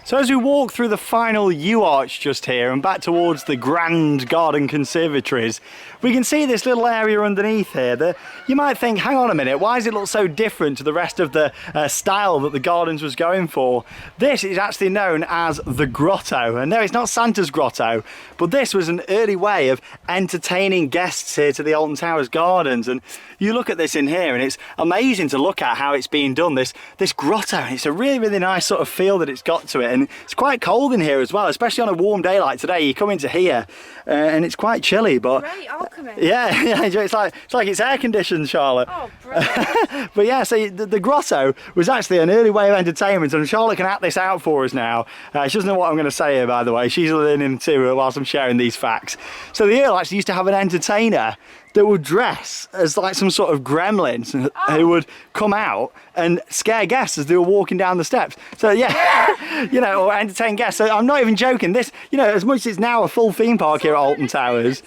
So as we walk through the final yew arch just here and back towards the grand garden conservatories, we can see this little area underneath here that you might think, hang on a minute, why does it look so different to the rest of the style that the gardens was going for? This is actually known as the Grotto, and no, it's not Santa's grotto, but this was an early way of entertaining guests here to the Alton Towers gardens. And you look at this in here and it's amazing to look at how it's being done, this grotto. It's a really, really nice sort of feel that it's got to it, and it's quite cold in here as well, especially on a warm day like today. You come into here and it's quite chilly, but Great, I'll come in. yeah, it's like it's air conditioned, Charlotte. Oh, brilliant. But yeah, so the grotto was actually an early way of entertainment, and Charlotte can act this out for us now. She doesn't know what I'm going to say here, by the way. She's learning too whilst I'm sharing these facts. So the Earl actually used to have an entertainer that would dress as like some sort of gremlins who would come out and scare guests as they were walking down the steps. So yeah, you know, or entertain guests. So I'm not even joking. This, you know, as much as it's now a full theme park here at Alton Towers,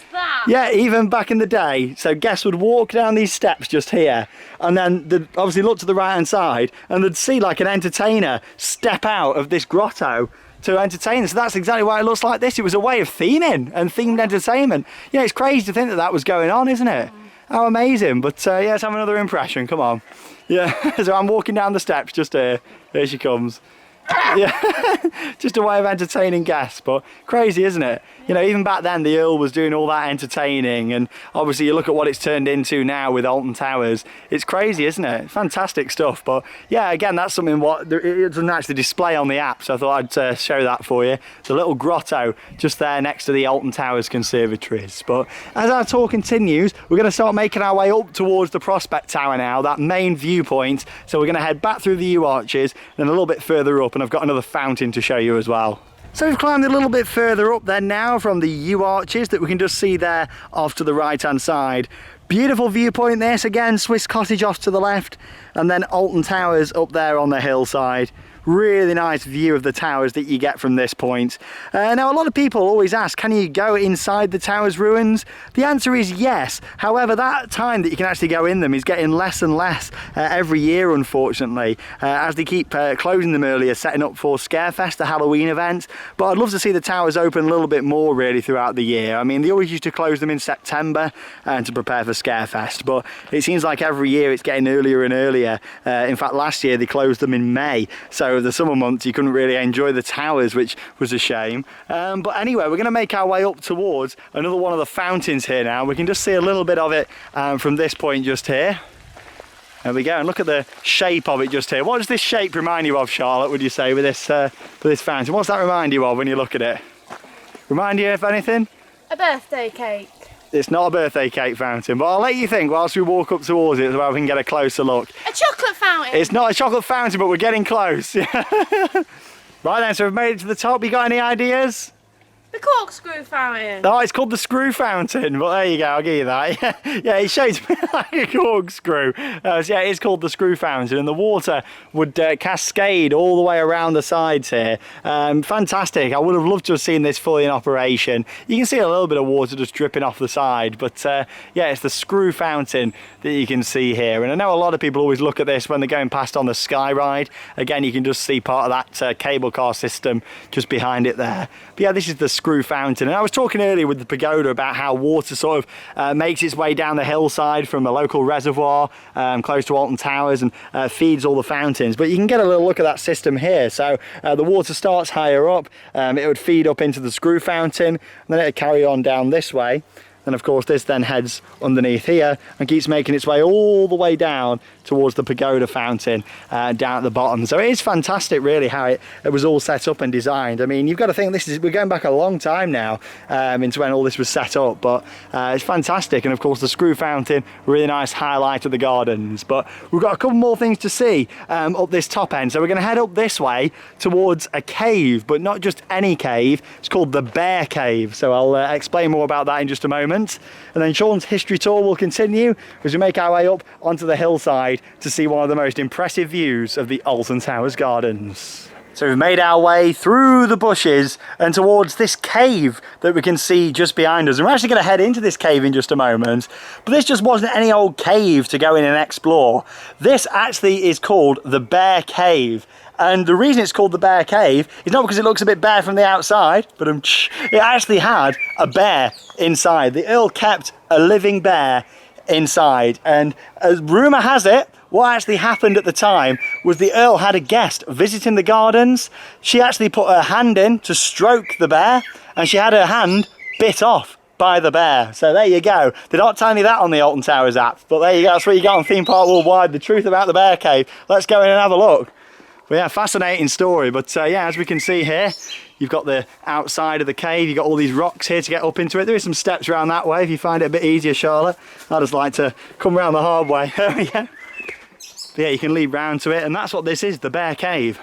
yeah, even back in the day, so guests would walk down these steps just here, and then they'd obviously look to the right hand side and they'd see like an entertainer step out of this grotto to entertain us. So that's exactly why it looks like this. It was a way of theming and themed entertainment. Yeah, it's crazy to think that that was going on, isn't it? How amazing. But yeah, let's have another impression. Come on. Yeah, so I'm walking down the steps just here. Here she comes. Yeah, just a way of entertaining guests, but crazy, isn't it? You know, even back then the Earl was doing all that entertaining, and obviously you look at what it's turned into now with Alton Towers. It's crazy, isn't it? Fantastic stuff. But yeah, again, that's something what it doesn't actually display on the app, so I thought I'd show that for you. The little grotto just there next to the Alton Towers Conservatories. But as our tour continues, we're going to start making our way up towards the Prospect Tower now, that main viewpoint. So we're going to head back through the yew arches, then a little bit further up, and I've got another fountain to show you as well. So we've climbed a little bit further up then now from the yew arches that we can just see there off to the right hand side. Beautiful viewpoint this, again Swiss Cottage off to the left, and then Alton Towers up there on the hillside. Really nice view of the towers that you get from this point. Now a lot of people always ask, can you go inside the towers ruins? The answer is yes. However, that time that you can actually go in them is getting less and less every year, unfortunately, as they keep closing them earlier, setting up for Scarefest, the Halloween event. But I'd love to see the towers open a little bit more really throughout the year. I mean, they always used to close them in September to prepare for Scarefest, but it seems like every year it's getting earlier and earlier. In fact, last year they closed them in May, so the summer months you couldn't really enjoy the towers, which was a shame. But anyway, we're going to make our way up towards another one of the fountains here now. We can just see a little bit of it from this point just here. There we go, and look at the shape of it just here. What does this shape remind you of, Charlotte, would you say, with this fountain? What's that remind you of when you look at it? Remind you of anything? A birthday cake. It's not a birthday cake fountain, but I'll let you think whilst we walk up towards it so we can get a closer look. A chocolate fountain. It's not a chocolate fountain, but we're getting close. Right then, so we've made it to the top. You got any ideas? The corkscrew fountain. Oh, it's called the screw fountain. Well, there you go, I'll give you that. Yeah, it shapes like a corkscrew. So yeah, it's called the screw fountain, and the water would cascade all the way around the sides here. Fantastic. I would have loved to have seen this fully in operation. You can see a little bit of water just dripping off the side, but yeah, it's the screw fountain that you can see here. And I know a lot of people always look at this when they're going past on the sky ride. Again, you can just see part of that cable car system just behind it there. But yeah, this is the screw fountain, and I was talking earlier with the pagoda about how water sort of makes its way down the hillside from a local reservoir close to Alton Towers and feeds all the fountains. But you can get a little look at that system here. So the water starts higher up, it would feed up into the screw fountain, and then it would carry on down this way. And of course this then heads underneath here and keeps making its way all the way down towards the Pagoda Fountain down at the bottom. So it is fantastic really how it was all set up and designed. I mean, you've got to think we're going back a long time now into when all this was set up, but it's fantastic. And of course the screw fountain, really nice highlight of the gardens. But we've got a couple more things to see up this top end. So we're going to head up this way towards a cave, but not just any cave. It's called the Bear Cave. So I'll explain more about that in just a moment. And then Shawn's history tour will continue as we make our way up onto the hillside to see one of the most impressive views of the Alton Towers gardens. So we've made our way through the bushes and towards this cave that we can see just behind us. And we're actually going to head into this cave in just a moment. But this just wasn't any old cave to go in and explore. This actually is called the Bear Cave. And the reason it's called the Bear Cave is not because it looks a bit bare from the outside, but it actually had a bear inside. The Earl kept a living bear inside. And as rumour has it, what actually happened at the time was the Earl had a guest visiting the gardens. She actually put her hand in to stroke the bear, and she had her hand bit off by the bear. So there you go. They're not telling you that on the Alton Towers app, but there you go. That's what you got on Theme Park Worldwide, the truth about the Bear Cave. Let's go in and have a look. Well, yeah, fascinating story, but yeah, as we can see here, you've got the outside of the cave, you've got all these rocks here to get up into it. There is some steps around that way if you find it a bit easier, Charlotte. I just like to come around the hard way. There we go. But yeah, you can lead round to it, and that's what this is, the Bear Cave.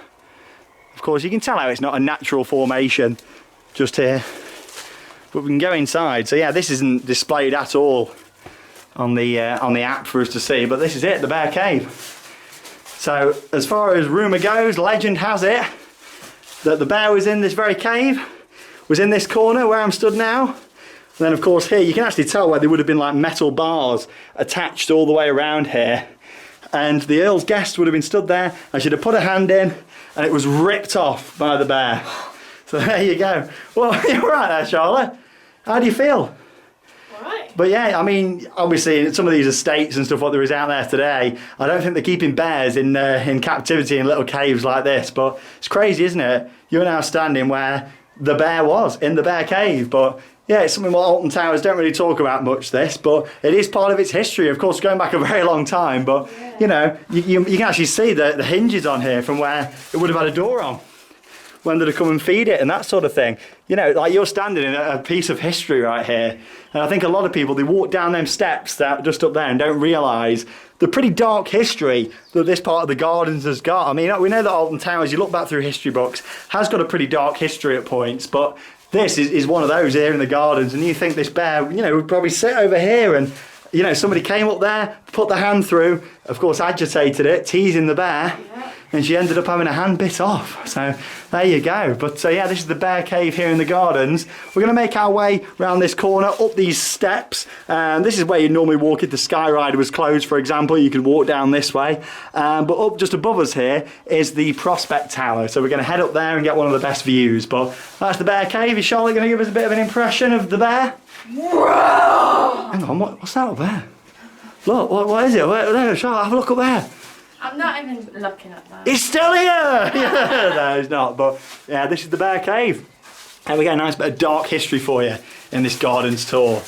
Of course, you can tell how it's not a natural formation just here, but we can go inside. So yeah, this isn't displayed at all on the app for us to see, but this is it, the Bear Cave. So as far as rumour goes, legend has it that the bear was in this very cave, was in this corner where I'm stood now. And then of course here you can actually tell where there would have been like metal bars attached all the way around here. And the Earl's guest would have been stood there, and she'd have put her hand in and it was ripped off by the bear. So there you go. Well, you're right there, Charlotte. How do you feel? All right. But yeah, I mean, obviously, in some of these estates and stuff, what there is out there today, I don't think they're keeping bears in captivity in little caves like this. But it's crazy, isn't it? You're now standing where the bear was, in the bear cave. But yeah, it's something what Alton Towers don't really talk about much, this, but it is part of its history, of course, going back a very long time. But, you know, you can actually see the hinges on here from where it would have had a door on when they'd come and feed it and that sort of thing. You know, like you're standing in a piece of history right here. And I think a lot of people, they walk down them steps that just up there and don't realise the pretty dark history that this part of the gardens has got. I mean, we know that Alton Towers, you look back through history books, has got a pretty dark history at points, but this is one of those here in the gardens. And you think this bear, you know, would probably sit over here and, you know, somebody came up there, put the hand through, of course agitated it, teasing the bear. Yeah. And she ended up having a hand bit off. So there you go. But yeah, this is the bear cave here in the gardens. We're going to make our way around this corner, up these steps. This is where you normally walk if the Sky Rider was closed, for example. You could walk down this way. But up just above us here is the Prospect Tower. So we're going to head up there and get one of the best views. But that's the bear cave. Is Charlotte going to give us a bit of an impression of the bear? Whoa! Hang on, what's that up there? Look, what is it? There, Charlotte, have a look up there. I'm not even looking at that. He's still here! Yeah, no, he's not. But yeah, this is the bear cave. And we get a nice bit of dark history for you in this gardens tour.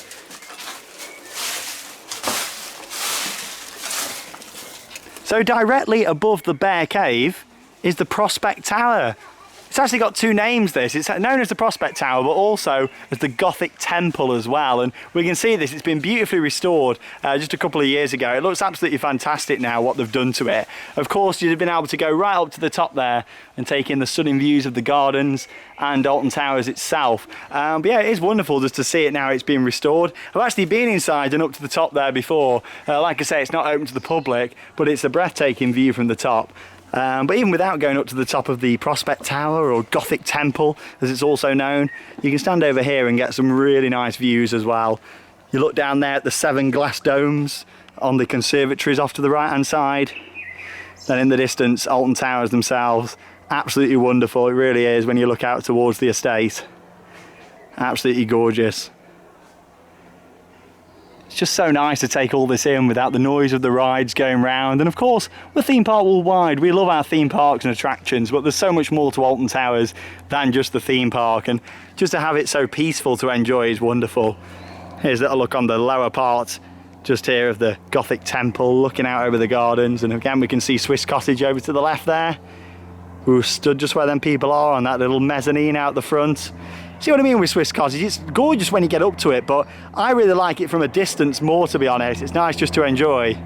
So directly above the bear cave is the Prospect Tower. It's actually got two names, this. It's known as the Prospect Tower, but also as the Gothic Temple as well. And we can see this, it's been beautifully restored just a couple of years ago. It looks absolutely fantastic now, what they've done to it. Of course, you'd have been able to go right up to the top there and take in the stunning views of the gardens and Alton Towers itself. But yeah, it is wonderful just to see it now it's been restored. I've actually been inside and up to the top there before. Like I say, it's not open to the public, but it's a breathtaking view from the top. But even without going up to the top of the Prospect Tower, or Gothic Temple as it's also known, you can stand over here and get some really nice views as well. You look down there at the 7 glass domes on the conservatories off to the right hand side. Then in the distance, Alton Towers themselves. Absolutely wonderful, it really is when you look out towards the estate. Absolutely gorgeous. It's just so nice to take all this in without the noise of the rides going round. And of course, we're theme park worldwide. We love our theme parks and attractions, but there's so much more to Alton Towers than just the theme park. And just to have it so peaceful to enjoy is wonderful. Here's a little look on the lower part, just here of the Gothic Temple, looking out over the gardens. And again, we can see Swiss Cottage over to the left there. We're stood just where them people are on that little mezzanine out the front. See what I mean with Swiss Cottage? It's gorgeous when you get up to it, but I really like it from a distance more, to be honest. It's nice just to enjoy.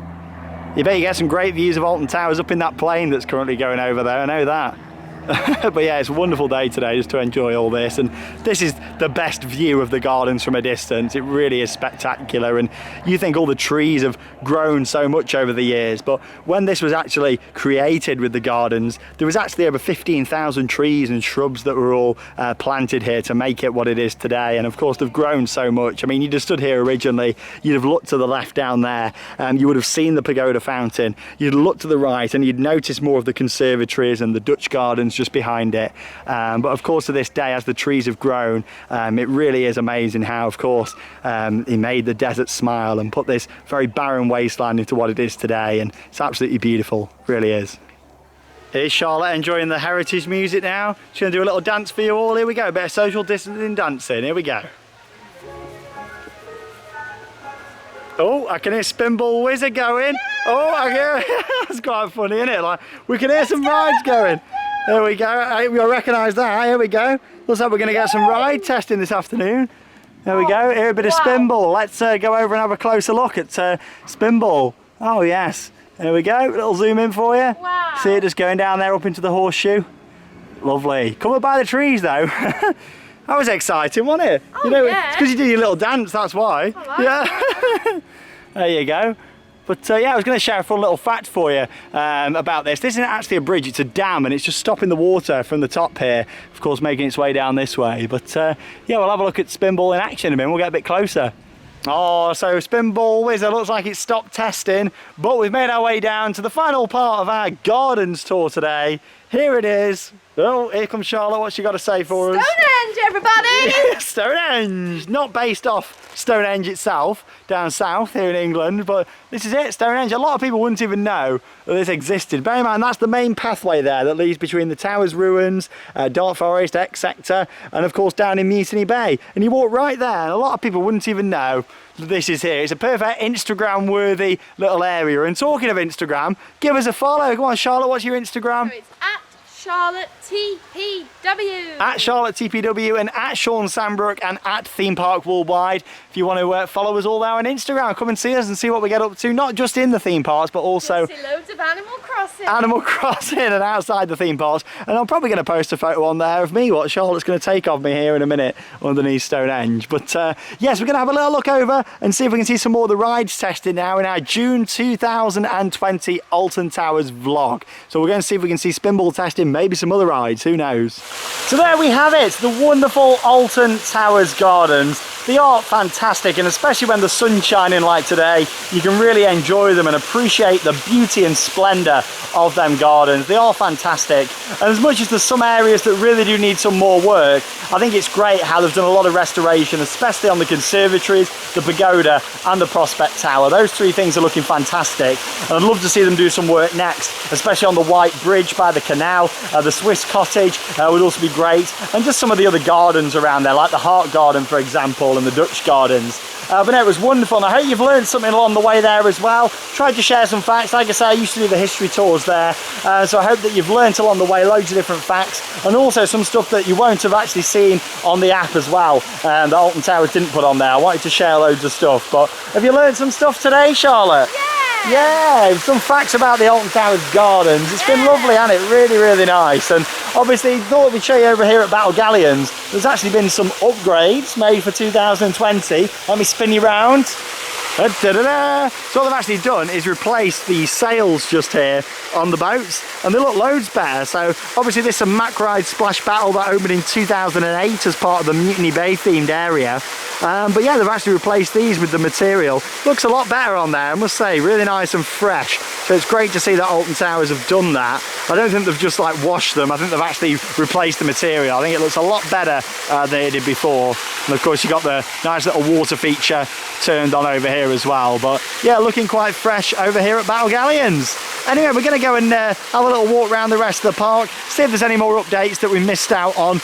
You bet you get some great views of Alton Towers up in that plane that's currently going over there, I know that. But yeah, it's a wonderful day today just to enjoy all this, and this is the best view of the gardens from a distance. It really is spectacular, and you think all the trees have grown so much over the years, but when this was actually created with the gardens, there was actually over 15,000 trees and shrubs that were all planted here to make it what it is today. And of course they've grown so much. I mean, you'd have stood here originally, you'd have looked to the left down there, and you would have seen the Pagoda Fountain. You'd look to the right and you'd notice more of the conservatories and the Dutch gardens just behind it. But of course to this day, as the trees have grown, it really is amazing how, of course, he made the desert smile and put this very barren wasteland into what it is today. And it's absolutely beautiful, really is. Here's Charlotte enjoying the heritage music now. She's going to do a little dance for you all. Here we go, a bit of social distancing dancing. Here we go. Oh, I can hear Spinball Wizard going. Oh, I hear that's quite funny, isn't it? Like, we can hear some rides going. There we go. We'll recognise that. Here we go. Looks like we're going to get some ride testing this afternoon. There we go. Here a bit of Spinball. Let's go over and have a closer look at Spinball. Oh yes. There we go. A little zoom in for you. Wow. See it just going down there up into the horseshoe. Lovely. Come up by the trees though. That was exciting, wasn't it? Oh, you know, yeah. it's because you do your little dance. That's why. I like Yeah. There you go. But yeah, I was going to share a fun little fact for you about this. This isn't actually a bridge, it's a dam, and it's just stopping the water from the top here, of course making its way down this way. But yeah, we'll have a look at Spinball in action in a minute, we'll get a bit closer. Oh, so Spinball Wizard looks like it's stopped testing, but we've made our way down to the final part of our gardens tour today. Here it is. Oh, here comes Charlotte. What's she got to say for us? Stonehenge, everybody! Stonehenge! Not based off Stonehenge itself, down south here in England, but this is it, Stonehenge. A lot of people wouldn't even know that this existed. Bear in mind, that's the main pathway there that leads between the Towers ruins, Dark Forest, X Sector, and of course down in Mutiny Bay. And you walk right there, and a lot of people wouldn't even know that this is here. It's a perfect Instagram-worthy little area. And talking of Instagram, give us a follow. Come on, Charlotte, what's your Instagram? So it's at Charlotte TPW. At Charlotte TPW and at Shawn Sandbrook and at Theme Park Worldwide. If you want to follow us all there on Instagram, come and see us and see what we get up to, not just in the theme parks, but also see loads of Animal Crossing. Animal Crossing and outside the theme parks. And I'm probably going to post a photo on there of me, what Charlotte's going to take of me here in a minute underneath Stonehenge. But yes, we're going to have a little look over and see if we can see some more of the rides tested now in our June 2020 Alton Towers vlog. So we're going to see if we can see spinball testing, maybe some other rides, who knows. So there we have it, the wonderful Alton Towers Gardens. They are fantastic, and especially when the sun's shining like today, you can really enjoy them and appreciate the beauty and splendour of them gardens. They are fantastic, and as much as there's some areas that really do need some more work, I think it's great how they've done a lot of restoration, especially on the conservatories, the pagoda and the prospect tower. Those three things are looking fantastic, and I'd love to see them do some work next, especially on the White Bridge by the canal. The Swiss Cottage would also be great, and just some of the other gardens around there, like the Heart Garden, for example, and the Dutch gardens. But no, it was wonderful, and I hope you've learned something along the way there as well. Tried to share some facts. Like I say, I used to do the history tours there, so I hope that you've learned along the way loads of different facts, and also some stuff that you won't have actually seen on the app as well, that Alton Towers didn't put on there. I wanted to share loads of stuff, but have you learned some stuff today, Charlotte? Yeah, some facts about the Alton Towers Gardens. It's been lovely, hasn't it? Really, really nice. And obviously, thought we'd show you over here at Battle Galleons. There's actually been some upgrades made for 2020. Let me spin you round. So what they've actually done is replace the sails just here on the boats, and they look loads better. So obviously this is a Mack Ride Splash Battle that opened in 2008 as part of the Mutiny Bay themed area. But yeah, they've actually replaced these with the material. Looks a lot better on there, I must say, really nice and fresh. So it's great to see that Alton Towers have done that. I don't think they've just like washed them, I think they've actually replaced the material. I think it looks a lot better than it did before. And of course you've got the nice little water feature turned on over here as well. But yeah, looking quite fresh over here at Battle Galleons. Anyway, we're going to go and have a little walk around the rest of the park, see if there's any more updates that we missed out on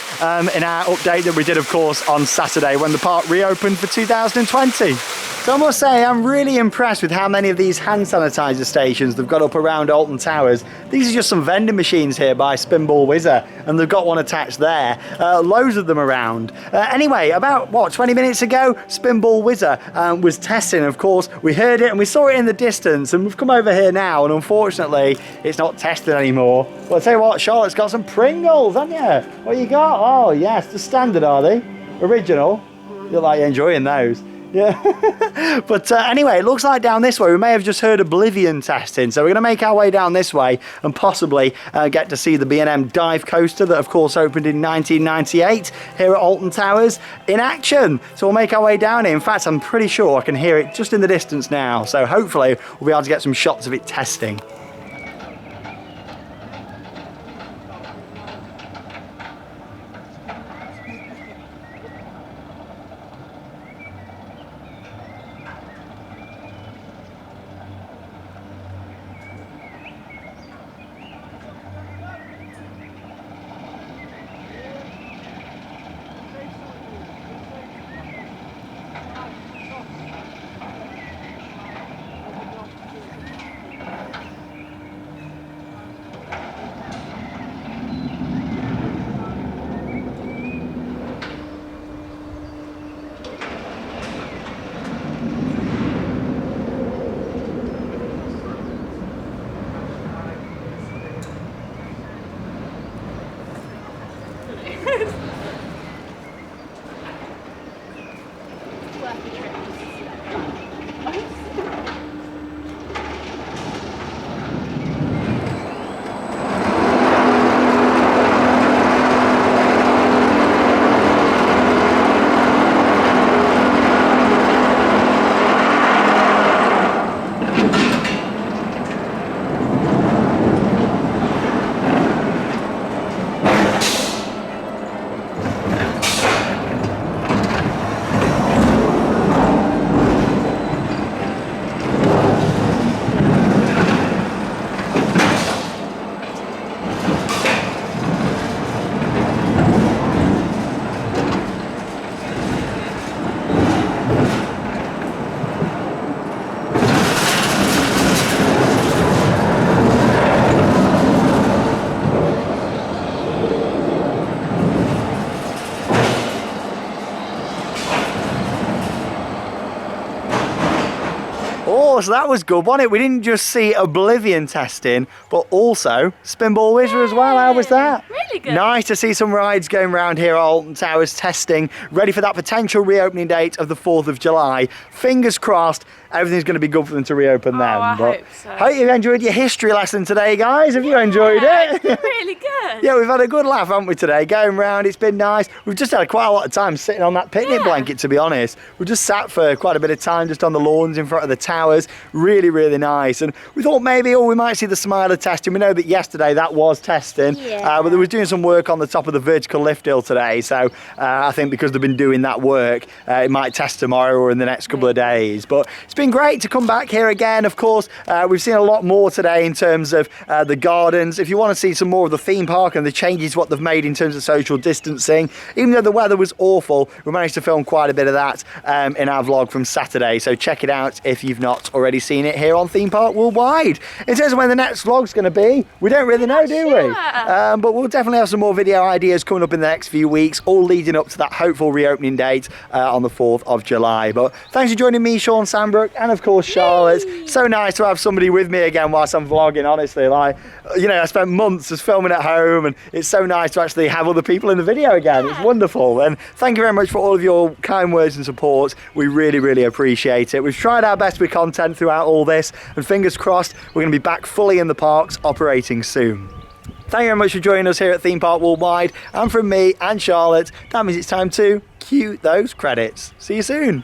in our update that we did, of course, on Saturday when the park reopened for 2020. So I must say, I'm really impressed with how many of these hand sanitizer stations they've got up around Alton Towers. These are just some vending machines here by Spinball Whizzer, and they've got one attached there. Loads of them around. Anyway, about, what, 20 minutes ago, Spinball Whizzer was testing, of course. We heard it and we saw it in the distance, and we've come over here now, and unfortunately, it's not tested anymore. Well, I'll tell you what, Charlotte's got some Pringles, haven't you? What you got? Oh, yes, the standard, are they? Original? You're like enjoying those. Yeah. But anyway, it looks like down this way we may have just heard Oblivion testing, so we're going to make our way down this way and possibly get to see the B&M dive coaster that of course opened in 1998 here at Alton Towers in action. So we'll make our way down here. In fact, I'm pretty sure I can hear it just in the distance now, so hopefully we'll be able to get some shots of it testing. Oh, so that was good, wasn't it? We didn't just see Oblivion testing, but also Spinball Wizard as well. How was that? Really good. Nice to see some rides going around here at Alton Towers testing, ready for that potential reopening date of the 4th of July. Fingers crossed, everything's going to be good for them to reopen then. I hope so. Hope you've enjoyed your history lesson today, guys. Have you enjoyed Yeah, it? it's been really good. Yeah, we've had a good laugh, haven't we, today? Going round, it's been nice. We've just had quite a lot of time sitting on that picnic blanket, to be honest. We've just sat for quite a bit of time just on the lawns in front of the towers. Really, really nice. And we thought maybe, we might see the Smiler testing. We know that yesterday that was testing, but they was doing some work on the top of the vertical lift hill today. So I think because they've been doing that work, it might test tomorrow or in the next couple of days. But it's been great to come back here again. Of course, we've seen a lot more today in terms of the gardens. If you want to see some more of the theme park and the changes what they've made in terms of social distancing, even though the weather was awful, we managed to film quite a bit of that in our vlog from Saturday. So check it out if you've not already seen it here on Theme Park Worldwide. In terms of when the next vlog's going to be, we don't really know, do we? But we'll definitely have some more video ideas coming up in the next few weeks, all leading up to that hopeful reopening date on the 4th of July. But thanks for joining me, Shawn Sandbrook, and of course Charlotte. So nice to have somebody with me again whilst I'm vlogging, honestly. Like, you know, I spent months just filming at home, and it's so nice to actually have other people in the video again. It's wonderful. And thank you very much for all of your kind words and support. We really, really appreciate it. We've tried our best with content throughout all this, and fingers crossed we're going to be back fully in the parks operating soon. Thank you very much for joining us here at Theme Park Worldwide, and from me and Charlotte, that means it's time to cue those credits. See you soon.